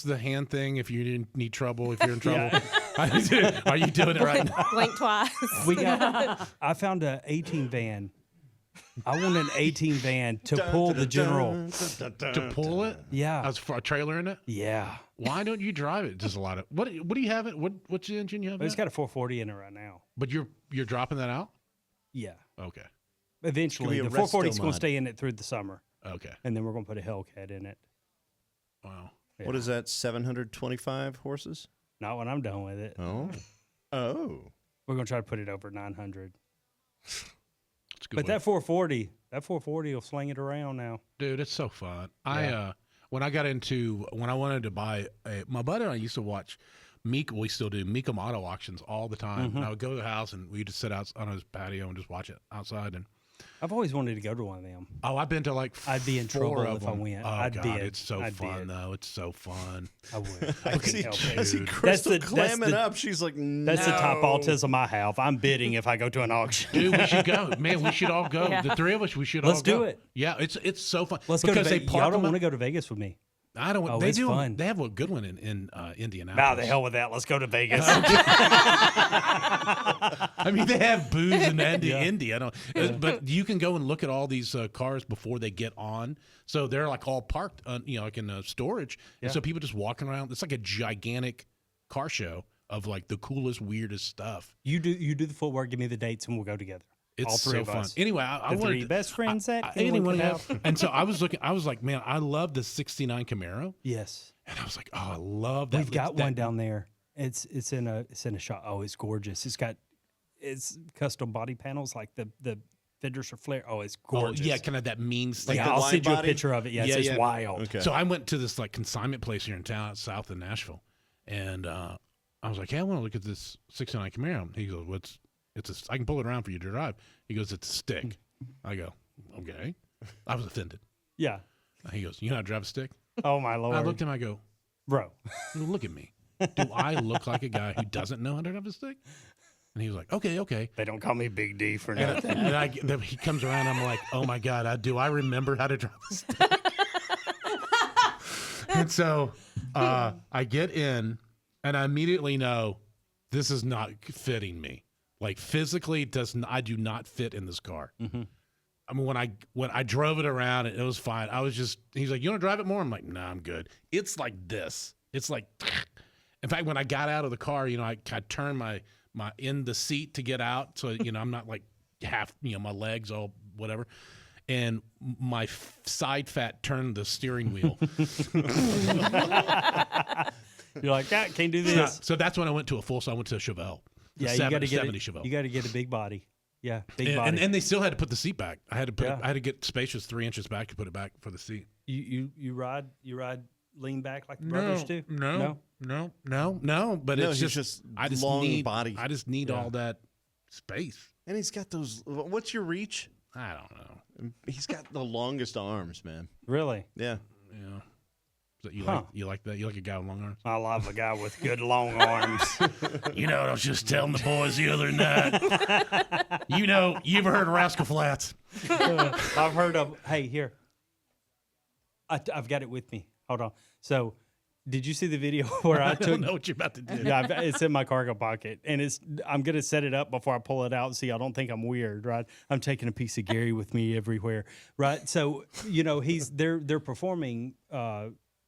the hand thing if you didn't need trouble, if you're in trouble? Are you doing it right now? Blink twice. I found an 18 van. I want an 18 van to pull the general. To pull it? Yeah. As for a trailer in it? Yeah. Why don't you drive it? Just a lot of what do you have it? What's the engine you have? It's now? got a 440 in it right now. But you're dropping that out? Yeah. Okay. Eventually, be a the 440 is resto going mod. to stay in it through the summer, Okay. and then we're going to put a Hellcat in it. Wow. What is that? 725 horses? Not when I'm done with it. Oh. Oh. We're going to try to put it over 900. It's a good But way. that 440 will sling it around now. Dude, it's so fun. Yeah. When I wanted to buy my buddy and I used to watch we still do Meekum auto auctions all the time. Mm-hmm. And I would go to the house and we'd just sit out on his patio and just watch it outside. And I've always wanted to go to one of them. I've been to like I'd be in 4 trouble of if I them. went. Oh I'd God, bid. it's so I'd fun bid. though. It's so fun. I would. I couldn't help I see it. Crystal That's clamming the- up. She's like, no. That's the top autism I have. I'm bidding if I go to an auction. Dude, we should go. Man, we should all go. Yeah. The 3 of us, we should Let's all go. do it. Yeah, it's so fun. Let's go to because they Vegas. park Y'all don't them want to up- go to Vegas with me. I don't. Oh, They it's do. fun. They have a good one in Indianapolis. Bow the hell with that. Let's go to Vegas. I mean, they have booze in Yeah. Indy. I don't. But you can go and look at all these cars before they get on. So they're like all parked, like in storage. Yeah. And so people just walking around. It's like a gigantic car show of like the coolest, weirdest stuff. You do the footwork. Give me the dates, and we'll go together. It's All three so of fun. us. Anyway, I The wanted 3 to- best friends that anyone could have. And so I was looking. I was like, man, I love the '69 Camaro. Yes, And I was like, oh, I love that. we've got that- one down there. It's in a shop. Oh, it's gorgeous. It's custom body panels, like the fenders are flare. Oh, it's Oh, gorgeous. yeah, kind of that mean stuff. Yeah, the I'll wide send you a body? picture of it. Yes, Yeah, it's yeah. wild. Okay. So I went to this like consignment place here in town, south of Nashville, and I was like, "Hey, I want to look at this '69 Camaro." He goes, "What's? I can pull it around for you to drive." He goes, "It's a stick." I go, "Okay." I was offended. Yeah. He goes, "You know how to drive a stick?" Oh my lord, I looked at him. I go, bro. "Look at me. Do I look like a guy who doesn't know how to drive a stick?" And he was like, "Okay." They don't call me Big D for And, nothing. and then he comes around. I'm like, "Oh my God, I remember how to drive a stick?" And so I get in, and I immediately know this is not fitting me. Like physically, I do not fit in this car. Mm-hmm. I mean, when I drove it around, it was fine. He's like, "You want to drive it more?" I'm like, "Nah, I'm good." It's like this. It's like, in fact, when I got out of the car, I turned my in the seat to get out, so I'm not like half, my legs all whatever. And my side fat turned the steering wheel. You're like, ah, can't do this. So that's when I went to a full. So I went to a Chevelle. Yeah, A you got to get 70 it. Chevelle. You got to get a big body. Yeah, big body. And they still had to put the seat back. I had to put. Yeah. I had to get spacious 3 inches back to put it back for the seat. You ride lean back like the brothers do. No. But No, it's he's just just I just long need body. I just need all that space. And he's got those. What's your reach? I don't know. He's got the longest arms, man. Really? Yeah. Yeah. So you Huh. like you like that? You like a guy with long arms? I love a guy with good long arms. You know what I was just telling the boys the other night. You ever heard of Rascal Flats? I've heard of. Hey, here. I've got it with me. Hold on. So, did you see the video where I I took? don't know what you're about to do. Yeah, it's in my cargo pocket, and I'm gonna set it up before I pull it out. So y'all don't think I'm weird, right? I'm taking a piece of Gary with me everywhere, right? So they're performing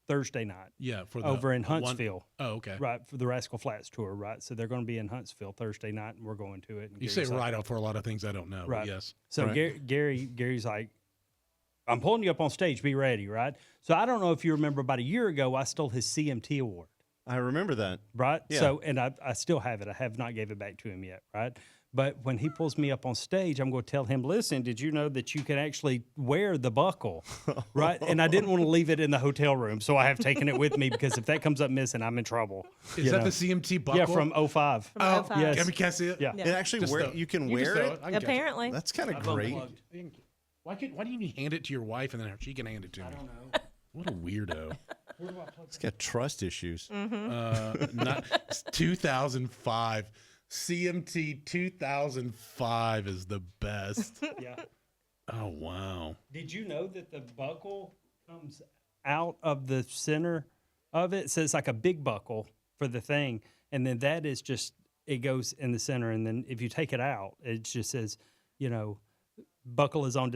Thursday night. Yeah, for the over in one- Huntsville. Oh, okay. Right, for the Rascal Flats tour, right? So they're going to be in Huntsville Thursday night, and we're going to it. And You Gary's say like, right out for a lot of things I don't know. Right. But yes. So Right. Gary's like, I'm pulling you up on stage. Be ready, right? So I don't know if you remember, about a year ago, I stole his CMT award, I remember that. right? Yeah. So, and I still have it. I have not gave it back to him yet, right? But when he pulls me up on stage, I'm going to tell him, listen, did you know that you can actually wear the buckle, right? And I didn't want to leave it in the hotel room, so I have taken it with me because if that comes up missing, I'm in trouble. Is you that know? the CMT buckle? Yeah, from 05. Oh, 05. yes. Can I see it? Yeah. It actually you can You just wear throw it. I can catch it. Apparently. That's kind of great. Why do you hand it to your wife and then she can hand it to me? I don't know. What a weirdo. He's got trust issues. Not it's 2005. CMT 2005 is the best. Yeah. Oh wow. Did you know that the buckle comes out of the center of it? So it's like a big buckle for the thing. And then that is just, it goes in the center. And then if you take it out, it just says, buckle is on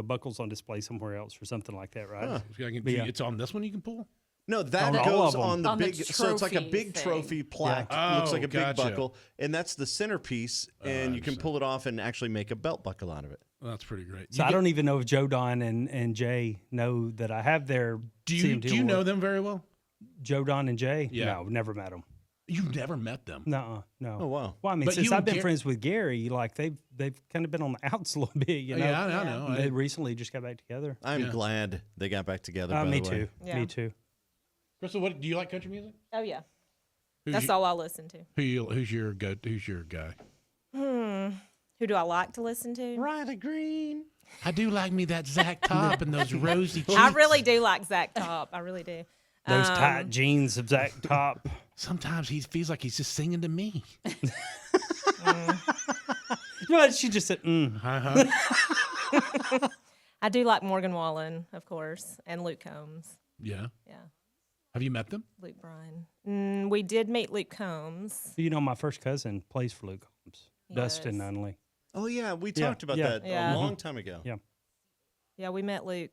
buckles on display somewhere else or something like that, right? Huh. Yeah. It's on this one you can pull? No, that On all goes of 'em. on the On the big. So it's like a trophy big thing. trophy plaque. Yeah. Looks like Oh, a big gotcha. buckle, and that's the centerpiece. And you can pull it off and actually make a belt buckle out of it. Well, that's pretty great. So I don't even know if Joe Don and Jay know that I have their Do you CMT know award. them very well? Joe Don and Jay? Yeah. No, never met them. You've never met them. No. Oh wow! Well, I mean, But since you I've been and friends with Gary, like they've kind of been on the outs a little bit, you know. Yeah, I know. And they recently just got back together. I'm Yeah. glad they got back together. by Me the way. too. Yeah. Me too. Crystal, what do you like country music? Oh yeah, Who's that's your, all I listen to. Who's your guy? Who do I like to listen to? Riley Green. I do like me that Zach Top and those rosy cheeks. I really do like Zach Top. I really do. Those tight jeans of Zach Top. Sometimes he feels like he's just singing to me. You know what? She just said, I do like Morgan Wallen, of course, and Luke Combs. Yeah. Yeah, Have you met them? Luke Bryan. We did meet Luke Combs. You know, my first cousin plays for Luke Combs. Dustin Yes. Nunley. Oh yeah, we Yeah, talked about yeah. that Yeah. a long time ago. Yeah. Yeah, we met Luke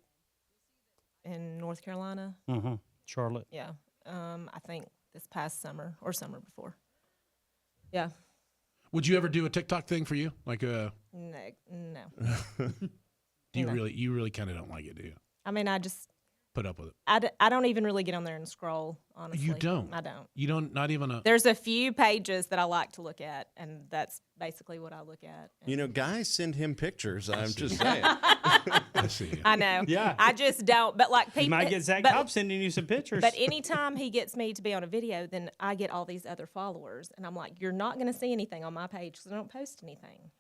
in North Carolina. Mm-hmm. Charlotte. Yeah, I think this past summer or summer before. Yeah, Would you ever do a TikTok thing for you? Like no. do you No. really kind of don't like it, do you? I mean, I just Put up with it. I don't even really get on there and scroll. Honestly, You don't? I don't. You don't not even a There's a few pages that I like to look at, and that's basically what I look at. You know, guys send him pictures. I'm just saying. I see. I know. Yeah. I just don't. But like people, You might get Zach but, Top sending you some pictures. But anytime he gets me to be on a video, then I get all these other followers, and I'm like, you're not going to see anything on my page because I don't post anything.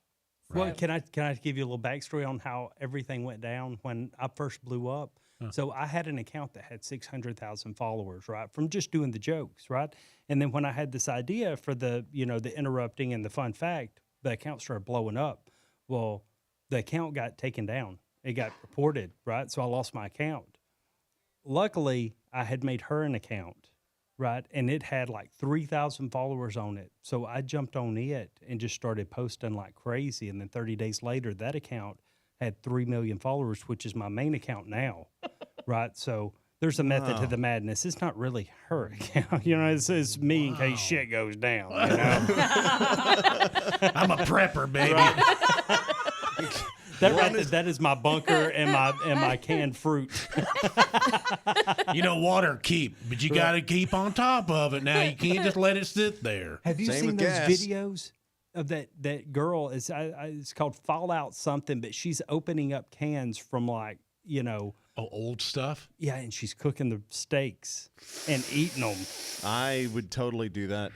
Well, can I give you a little backstory on how everything went down when I first blew up? So I had an account that had 600,000 followers, right, from just doing the jokes, right? And then when I had this idea for the interrupting and the fun fact, the account started blowing up. Well, the account got taken down. It got reported, right? So I lost my account. Luckily, I had made her an account, right? And it had like 3,000 followers on it. So I jumped on it and just started posting like crazy. And then 30 days later, that account had 3 million followers, which is my main account now, right? So there's a method to the madness. It's not really her account. It's me in case shit goes down, I'm a prepper, baby. That is my bunker and my canned fruit. Water keep, but you got to keep on top of it. Now you can't just let it sit there. Have you Same seen with those gas. videos of that girl? It's called Fallout something, but she's opening up cans from Old stuff. yeah, and she's cooking the steaks and eating them. I would totally do that.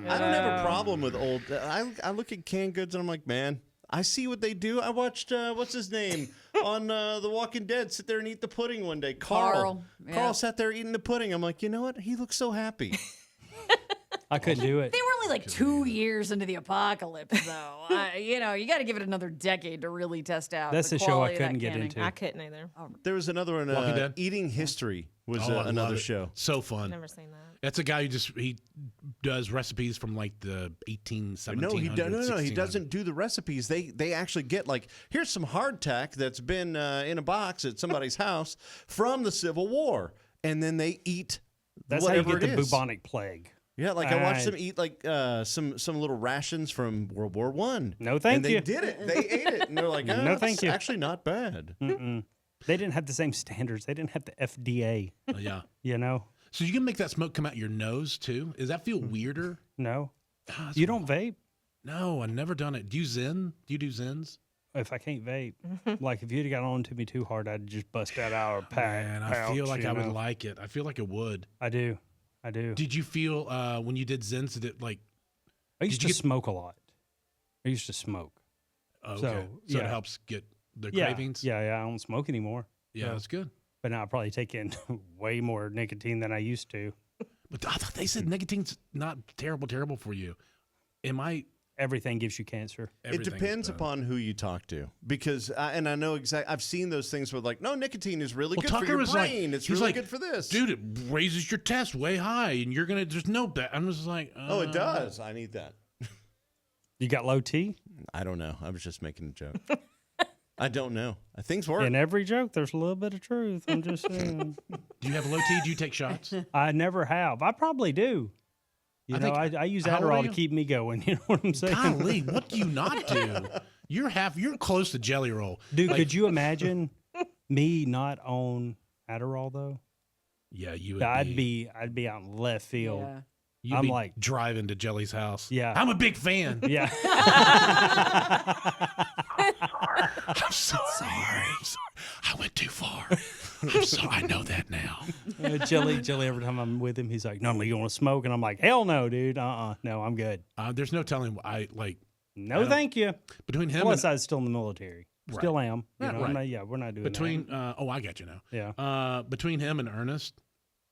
I don't have a problem with old. I look at canned goods and I'm like, man, I see what they do. I watched what's his name on The Walking Dead sit there and eat the pudding one day. Carl. Yeah. Carl sat there eating the pudding. I'm like, you know what? He looks so happy. I couldn't do it. They were only like 2 years into the apocalypse, though. You got to give it another decade to really test out. That's the the show I quality of that couldn't get canning. into. I couldn't either. There was another one. Walking Dead? Eating History was I love another it. show. So fun. Never seen that. That's a guy who he does recipes from like the 1800s. No, he doesn't. No, he doesn't do the recipes. They actually get like, here's some hardtack that's been in a box at somebody's house from the Civil War, and then they eat. That's how you whatever get the it is. bubonic plague. Yeah, like I watched them eat like some little rations from World War One. No, thank and you. they did it. They ate it, and they're like, No, it's thank you. actually not bad. Mm-mm. They didn't have the same standards. They didn't have the FDA. Yeah. So you can make that smoke come out your nose too. Does that feel weirder? no, Ah, you don't vape. No, I've never done it. Do you Zen? Do you do Zens? If I can't vape, like if you'd got on to me too hard, I'd just bust that out of Man, I feel like I would know? like it. I feel like it would. I do. Did you feel when you did Zens? Did it like? I used Did to you smoke a lot. I used to smoke. Okay, So, so it yeah. helps get the Yeah, cravings. yeah. I don't smoke anymore. Yeah, So- that's good. But now I probably take in way more nicotine than I used to. But I thought they said nicotine's not terrible for you. Am I? Everything gives you cancer. It Everything is depends bad. upon who you talk to, because and I know exactly. I've seen those things where like, no, nicotine is really Well, good Tucker for your was brain. like, It's he's really like, good for this, dude. It raises your test way high, and you're gonna just know that. I'm just like, Oh, it does. I need that. You got low T? I don't know. I was just making a joke. I don't know. Things work. In every joke, there's a little bit of truth. I'm just saying. Do you have low T? Do you take shots? I never have. I probably do. I use how old are Adderall to you? keep me going. You know what I'm saying? Golly, what do you not do? You're close to Jelly Roll, Dude, Like, could you imagine me not on Adderall though? Yeah, you would. I'd be out in left field. Yeah. You'd I'm be like- driving to Jelly's house. Yeah. I'm a big fan. Yeah. I'm so sorry. I went too far. I'm sorry. I know that now. Jelly, every time I'm with him, he's like, "Nunley, you want to smoke?" And I'm like, "Hell no, dude. No, I'm good. There's no telling. I No, don't- thank you." between him Plus, and I was still in the military. Right. Still am. Yeah, I'm right. not, we're not doing between. I got you now. that. Yeah. Between him and Ernest,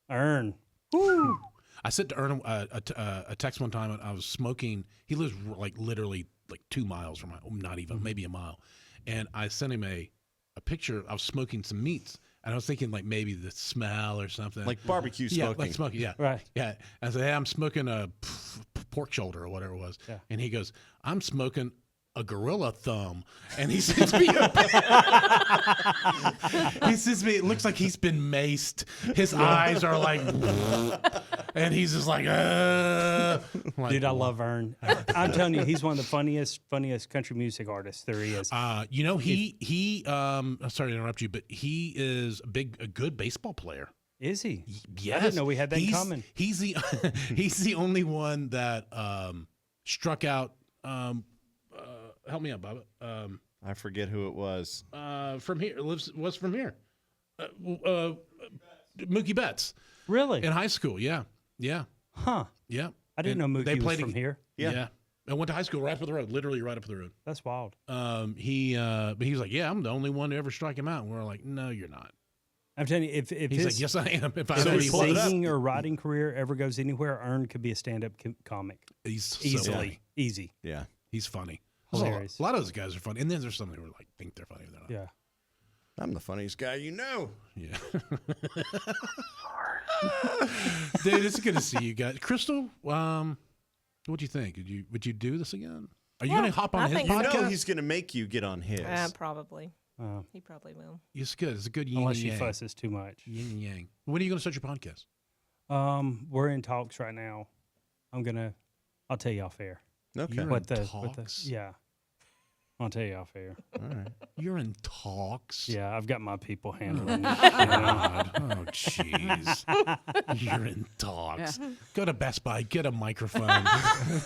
Earn. I sent to Ernest a text one time. And I was smoking. He lives like literally like 2 miles from my, not even maybe a mile, and I sent him a picture. I was smoking some meats, and I was thinking like maybe the smell or something, like barbecue yeah, smoking. like smoking. Yeah, Right. Yeah. I said, hey, I'm smoking a pork shoulder or whatever it was, Yeah. and he goes, I'm smoking a gorilla thumb, and he sends me he sends me, it looks like he's been maced, his eyes are like and he's just like, I'm like, Dude, I love Ern. I'm telling you, he's one of the funniest country music artists there is. he I'm sorry to interrupt you, but he is a good baseball player. Is he? Yes. I didn't know we had that in He's- common. He's the he's the only one that struck out help me out, Bob. I forget who it was. From here was from here. Mookie Betts Really? in high school. Yeah. Huh. Yeah. I didn't know Mookie was from here. Yeah. I went to high school right up the road, literally right up the road. That's wild. But he was like, yeah, I'm the only one to ever strike him out. And we're like, no, you're not. I'm telling you, if He's his, like, yes, I am. If I if ever his pull it up, singing or writing career ever goes anywhere, Ern could be a stand-up comic he's so easily. funny. Easy. Yeah. He's funny. Hilarious. A lot of those guys are funny. And then there's some who like think they're funny. They're not. Yeah. I'm the funniest guy you know. Yeah. Dude, it's good to see you guys. Crystal, what do you think? Would you do this again? Are you Yeah, going to hop on I his think so. You know podcast? he's going to make you get on his. Probably. Uh, He probably will. It's good. It's a good yin unless and she yang. fusses too much. Yin and yang. When are you going to start your podcast? We're in talks right now. I'll tell you off air. Okay. You're What in the talks? yeah. I'll tell you off air. All right. You're in talks. Yeah, I've got my people handling it. God. Oh, jeez. You're in talks. Yeah. Go to Best Buy, get a microphone.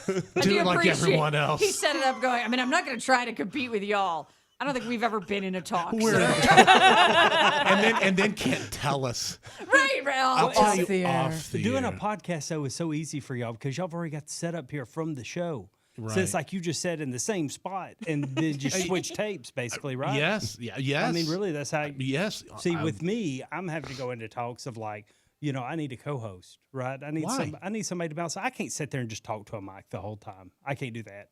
Do do it like appreciate everyone else. He set it up going, I mean, I'm not going to try to compete with y'all. I don't think we've ever been in a talk. and then can't tell us. Right, I'll Ralph. tell you the air. off the Doing a air. podcast, though, is so easy for y'all because y'all have already got set up here from the show. Right. So it's like you just sat in the same spot and then just switch tapes, basically, right? Yes. Yeah. Yes. I mean, really, that's how. Yes. See, with me, I'm having to go into talks of like, I need a co-host, right? I need Why? somebody to bounce. I can't sit there and just talk to a mic the whole time. I can't do that.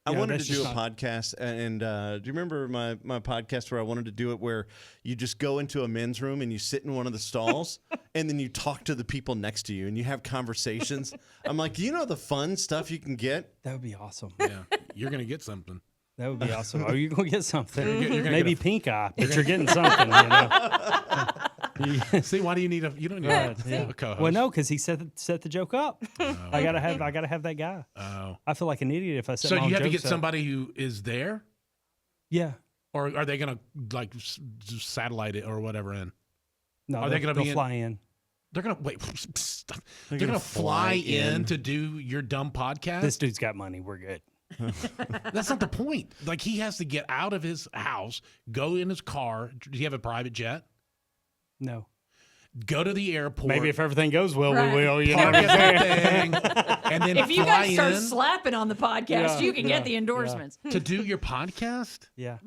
I You know, wanted that's to do a just not- podcast, and do you remember my podcast where I wanted to do it where you just go into a men's room and you sit in one of the stalls and then you talk to the people next to you and you have conversations? I'm like, the fun stuff you can get? That would be awesome. Yeah. You're gonna get something. That would be awesome. Oh, you're gonna get something. You're gonna Maybe get pink eye, but you're getting something. See, why do you need you don't need a co-host. Well, no, because he set the joke up. I gotta have that guy. Oh. I feel like an idiot if I set So my own you have to jokes get up. somebody who is there, Yeah. or are they gonna like just satellite it or whatever in? No, Are they they'll gonna be in- fly in? They're gonna wait. They're gonna fly in to do your dumb podcast. This dude's got money. We're good. That's not the point. Like he has to get out of his house, go in his car. Do you have a private jet? No. Go to the airport. Maybe if everything goes well, Right. we will. You know park what I'm at saying? the thing, and then If you fly guys start in slapping on the podcast, Yeah, you can yeah, get the endorsements. to do your podcast. Yeah.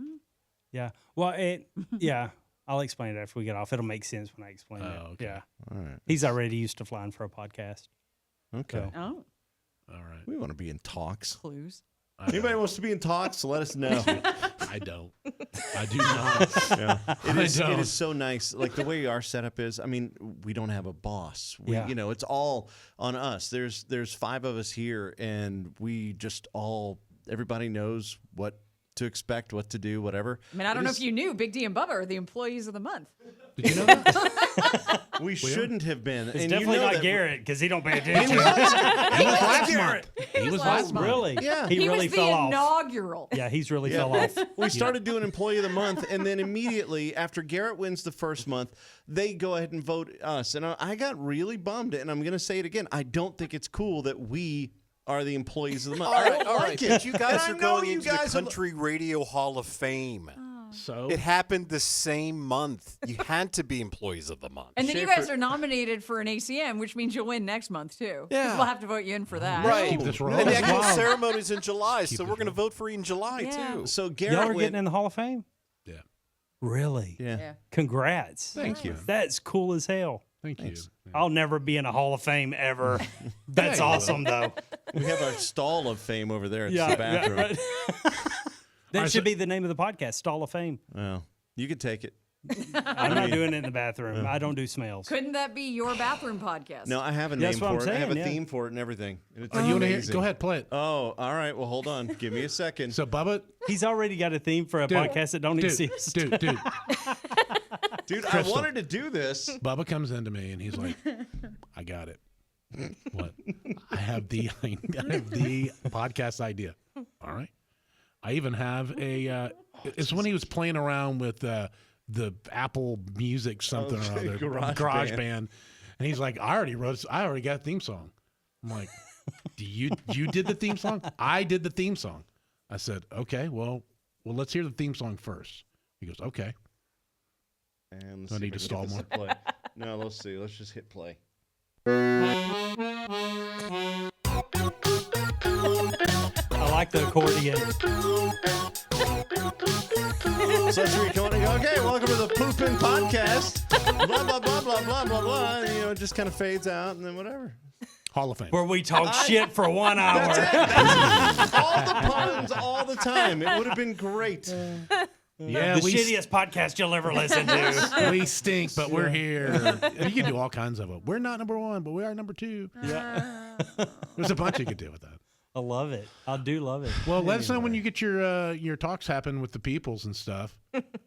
Yeah. Well, yeah. I'll explain it after we get off. It'll make sense when I explain it. Oh, okay. Yeah. All right. He's already used to flying for a podcast. Okay. So. Oh, All right. We want to be in talks. clues. Anybody wants to be in talks, let us know. I don't. I do not. Yeah. It is don't. so nice. Like the way our setup is, I mean, we don't have a boss. Yeah. It's all on us. There's 5 of us here, and we just everybody knows what to expect, what to do, whatever. I mean, I don't know if you knew, Big D and Bubba are the employees of the month. Did you know that? We shouldn't have been. It's and definitely not that- Garrett because he don't pay attention. He was last month. He was last month. Really? Yeah. He really was the fell off. inaugural. Yeah, he's really Yeah. fell off. We started doing Employee of the Month, and then immediately after Garrett wins the first month, they go ahead and vote us. And I got really bummed, and I'm going to say it again. I don't think it's cool that we are the employees of the month. I don't like it. You guys And I are know going you into guys the are- Country Radio Hall of Fame. So It happened the same month. You had to be employees of the month. And then you Schaefer- guys are nominated for an ACM, which means you'll win next month, too. 'Cause Yeah. We'll have to vote you in for that. Right. keep this rolling. And the actual Wow. ceremony's in July, so Keep we're this going to vote for you in July, Yeah. too. So Y'all Garrett are went. getting in the Hall of Fame? Yeah. Really? Yeah. Yeah. Congrats. Thank you. That's cool as hell. Thank you. I'll never be in a Hall of Fame ever. That's Yeah, you will. awesome, though. We have our stall of fame over there. It's the bathroom. right. That right, should so- be the name of the podcast, Stall of Fame. Well, you could take it. I'm not doing it in the bathroom. I don't do smells. Couldn't that be your bathroom podcast? No, I have a name That's what I'm for it. I have a saying, yeah. theme for it and everything. And it's You want to hear? amazing. Go ahead, play it. Oh, all right. Well, hold on. Give me a second. So Bubba, He's already got a theme for a Dude, podcast that don't dude, exist. dude, Dude, I Crystal. wanted to do this. Bubba comes into me and he's like, "I got it. What? I have the podcast idea. All right. I even have a. It's when he was playing around with the Apple Music something or Okay, other, Garage Band, and he's like, I already got a theme song. I'm like, you did the theme song? I did the theme song. I said, okay, well, let's hear the theme song first. He goes, okay. And let's Do I see need if to can get stall this to play. No, let's see. Let's just hit play. I like the accordion. So that's where you go and go, okay, welcome to the Poopin' Podcast. Blah, blah, blah, blah, blah, blah, blah. And, it just kind of fades out and then whatever. Hall of Fame. Where we talk shit for 1 hour. All the puns all the time. It would have been great. Yeah, The shittiest podcast you'll ever listen to. we stink, but we're here. And you can do all kinds of them. We're not number one, but we are number two. Yeah. There's a bunch you could do with that. I love it. I do love it. Well, let us know when you get your talks happen with the peoples and stuff.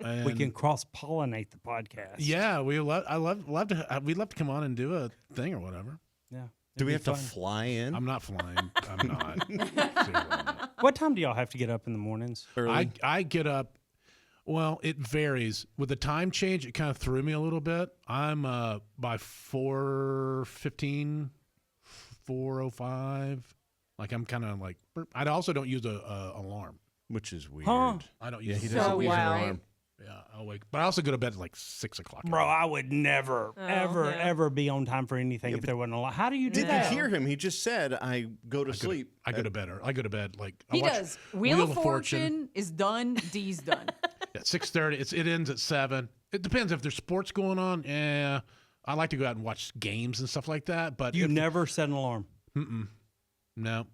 And We can cross pollinate the podcast. Yeah, we'd love to come on and do a thing or whatever. Yeah. Do we have It'd to be fun. fly in? I'm not flying. I'm not. Seriously, I'm not. What time do y'all have to get up in the mornings? Early? I get up. Well, it varies. With the time change, it kind of threw me a little bit. I'm by 4:15, 4:05. Like I'm kind of like. I also don't use a alarm. Which is weird. Huh. I don't Yeah, use. he a- doesn't So use an wow. alarm. Yeah, I'll wake. But I also go to bed at like 6 o'clock. Bro, I would never, ever, yeah. ever be on time for anything if there wasn't a lot. How do you do Did that? you hear him? He just said, I go to sleep. I go to bed. I go to bed like I He watch does. Wheel of Fortune is done. D's done. At 6:30. It ends at 7. It depends if there's sports going on. Yeah, I like to go out and watch games and stuff like that. But You if- never set an alarm. no.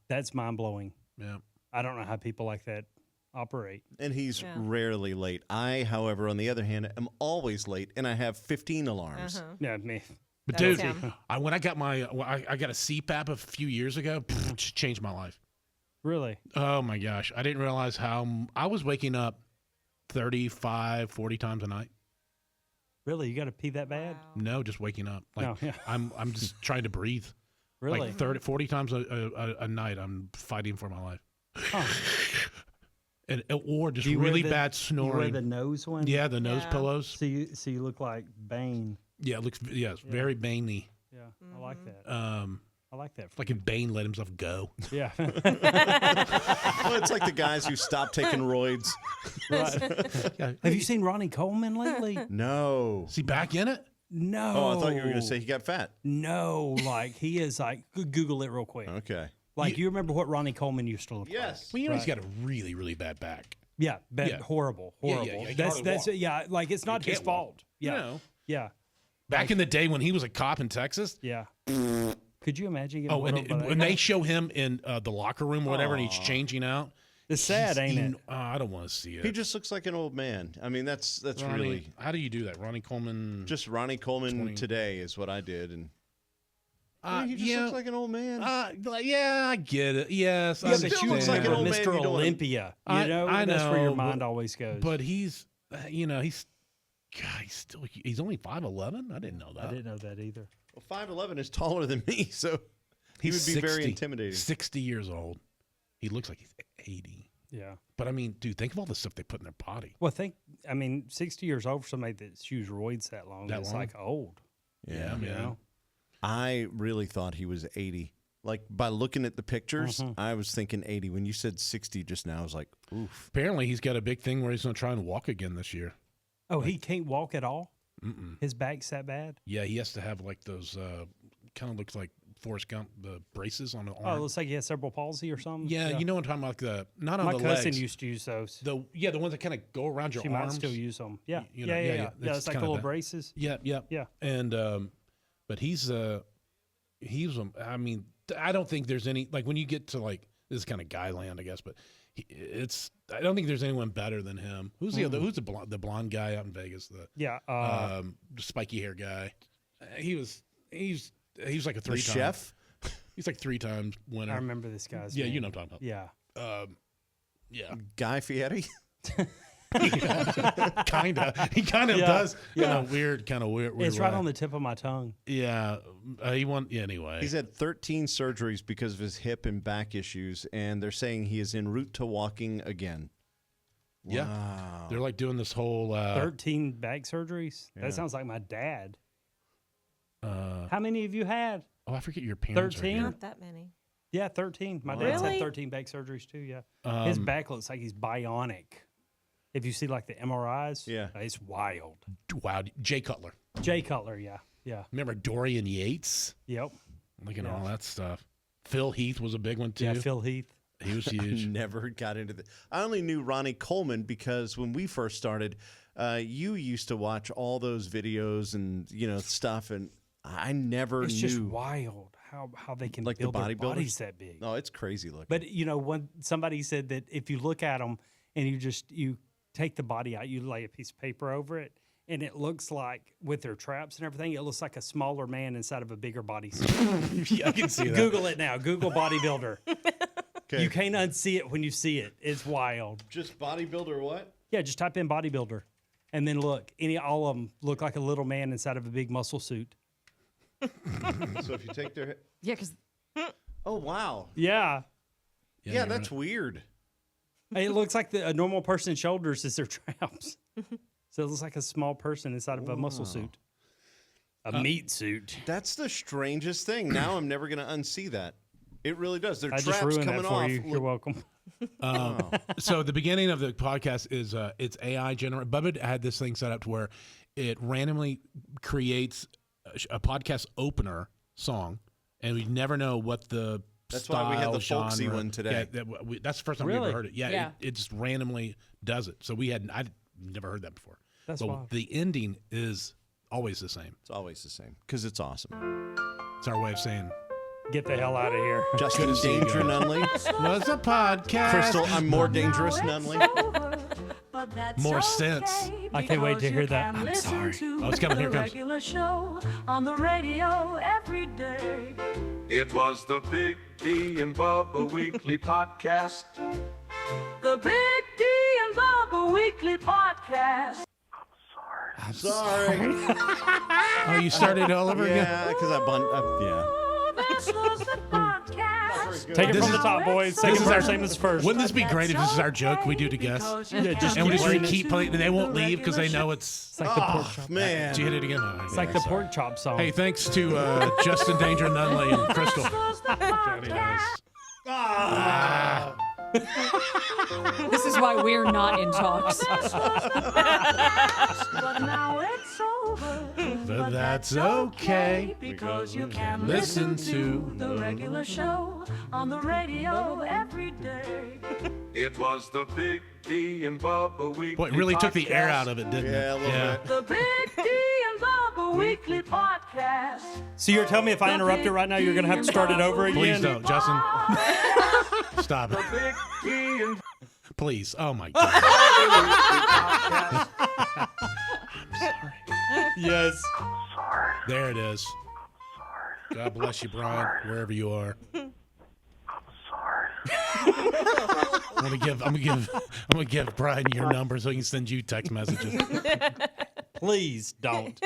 That's mind blowing. Yeah. I don't know how people like that operate. And he's Yeah. rarely late. I, however, on the other hand, am always late, and I have 15 alarms. Yeah, me. But That's dude, him. when I got I got a CPAP a few years ago, just changed my life. Really? Oh my gosh, I didn't realize how I was waking up 35, 40 times a night. Really? You got to pee that bad? No, just waking up. Like No, yeah. I'm just trying to breathe. Really? Like 30, 40 times a night, I'm fighting for my life. Huh. Or just Do you wear really the- bad You wear snoring. the nose one? Yeah, the nose Yeah. pillows. So you look like Bane. Yeah, it looks it's very Baney. Yeah, I like that. I like that. Like if Bane let himself go. Yeah. Well, it's like the guys who stopped taking roids. Right. Have you seen Ronnie Coleman lately? No. Is he back in it? No. Oh, I thought you were going to say he got fat. No, like he is like Google it real quick. Okay. Like you remember what Ronnie Coleman used to look like? Yes. Well, you know he's Right. got a really, really bad back. Yeah, bad, Yeah. horrible. Yeah, yeah, yeah, he That's hardly walk. yeah, like it's not his can't walk. fault. Yeah. No. Yeah. Back in the day when he was a cop in Texas. Yeah. Could you imagine getting Oh, pulled and over by that when guy? they show him in the locker room or whatever, and he's changing out. It's sad, ain't it? I don't want to see it. He just looks like an old man. I mean, that's Ronnie, really How do you do that, Ronnie Coleman? just Ronnie Coleman 20. today is what I did, and he just yeah, looks like an old man. yeah, I get it. Yes, I Yeah, still but you looks like an remember old man, Mr. you don't wanna- Olympia. You I- know, I that's where your know, mind but- always goes. But he's, he's only 5'11". I didn't know that. I didn't know that either. Well, 5'11" is taller than me, so he would He's be very 60 intimidating. 60 years old. He looks like he's 80. Yeah. But I mean, dude, think of all the stuff they put in their body. Well, 60 years old for somebody that's used roids that long That is long? like old. Yeah, You know? I really thought he was 80. Like, by looking at the pictures, I was thinking 80. When you said 60 just now, I was like, oof. Apparently, he's got a big thing where he's going to try and walk again this year. Oh, he can't walk at all? His back's that bad? Yeah, he has to have like those, kind of looks like Forrest Gump, the braces on the Oh, it arm. looks like he has cerebral palsy or something? Yeah, you know what I'm talking about? Like not on My the cousin legs. used to use those. The ones that kind of go around your She arms. might still use them. Yeah. You know, yeah. yeah. Yeah, It's it's like kinda little that. braces. Yeah. Yeah. And but he's I mean, I don't think there's any like when you get to like this is kind of guy land, I guess, but I don't think there's anyone better than him. Who's the other? Who's the blonde guy out in Vegas? The Yeah. spiky hair guy. He's like a The 3-time chef? He's like 3 times winner. I remember this guy's Yeah, name. you know what I'm talking Yeah. about. Yeah, Guy Fieri? kinda. He kind of Yeah, does. yeah. Kind of weird. It's right on the tip of my tongue. Yeah, he won. Yeah, anyway, He's had 13 surgeries because of his hip and back issues, and they're saying he is en route to walking again. yeah. Wow. They're like doing this whole. 13 back surgeries? Yeah. That sounds like my dad. Uh, How many have you had? I forget your parents. 13? Are here. Not that many. Yeah, 13. My dad's had Really? 13 back surgeries too, yeah. His back looks like he's bionic. If you see like the MRIs, Yeah. It's wild. Wow, Jay Cutler. Jay Cutler, yeah. Yeah. Remember Dorian Yates? Yep. Look at all that stuff. Phil Heath was a big one too. Yeah, Phil Heath. He was I huge. never got into the. I only knew Ronnie Coleman because when we first started, you used to watch all those videos and stuff, and I never It's knew. just wild how they can Like the build their bodybuilders? bodies that big. Oh, it's crazy looking. But when somebody said that if you look at them and you take the body out, you lay a piece of paper over it, and it looks like with their traps and everything, it looks like a smaller man inside of a bigger bodysuit. Yeah, I can see that. Google it now. Google bodybuilder. Okay. You can't unsee it when you see it. It's wild. Just bodybuilder, what? Yeah, just type in bodybuilder, and then look. All of them look like a little man inside of a big muscle suit. So if you take their... Yeah, because Oh, wow. Yeah. Yeah, that's weird. It looks like a normal person's shoulders is their traps. So it looks like a small person inside of a muscle suit. A meat suit. That's the strangest thing. Now I'm never going to unsee that. It really does. Their I traps just ruined coming that for off. you. You're welcome. So the beginning of the podcast is it's AI generated. Bubba had this thing set up to where it randomly creates a podcast opener song, and we never know what the That's style, why we had the folksy genre. one today. Yeah, that's the first time we Really? ever heard it. Yeah, Yeah. It just randomly does it. So I'd never heard that before. That's but wild. the ending is always the same. It's always the same because it's awesome. It's our way of saying Get the hell out of here. Justin to see you Danger guys. Nunley. was a podcast. Crystal, I'm more dangerous Nunley. More sense. I can't wait to hear that. I'm sorry. Oh, it's coming. Here it comes. Regular show on the radio every day. It was the Big D and Bubba Weekly Podcast. The Big D and Bubba Weekly Podcast. Sorry. Oh, you started all over again? Yeah, because yeah. Oh, this was the podcast. Take it This from the is- top, boys. Second is our- verse, same as first. Wouldn't this be great if this is our joke we do to guests? Yeah, just And we keep just playing it. keep playing. They won't leave because they know it's. It's like the pork Oh, chop. man. Did you hit it again? Oh, It's like the pork chop song. Hey, thanks to Justin Danger, Nunley, and Crystal. This was the podcast. this is why we're not in talks. But now it's over. But that's okay. Because you can Listen listen to to the regular show on the radio every day. It was the Big D and Bubba Weekly Boy, it really took the air Podcast. out of it, didn't Yeah, a it? little bit. The Big D and Bubba Weekly Podcast. So you're telling me if I interrupt it right now, you're going to have to start it over again? Please don't, Justin. Stop it. Big D and Please. Oh, my God. Yes. There it is. God bless you, Brian, wherever you are. I'm gonna give Brian your number so he can send you text messages. Please don't.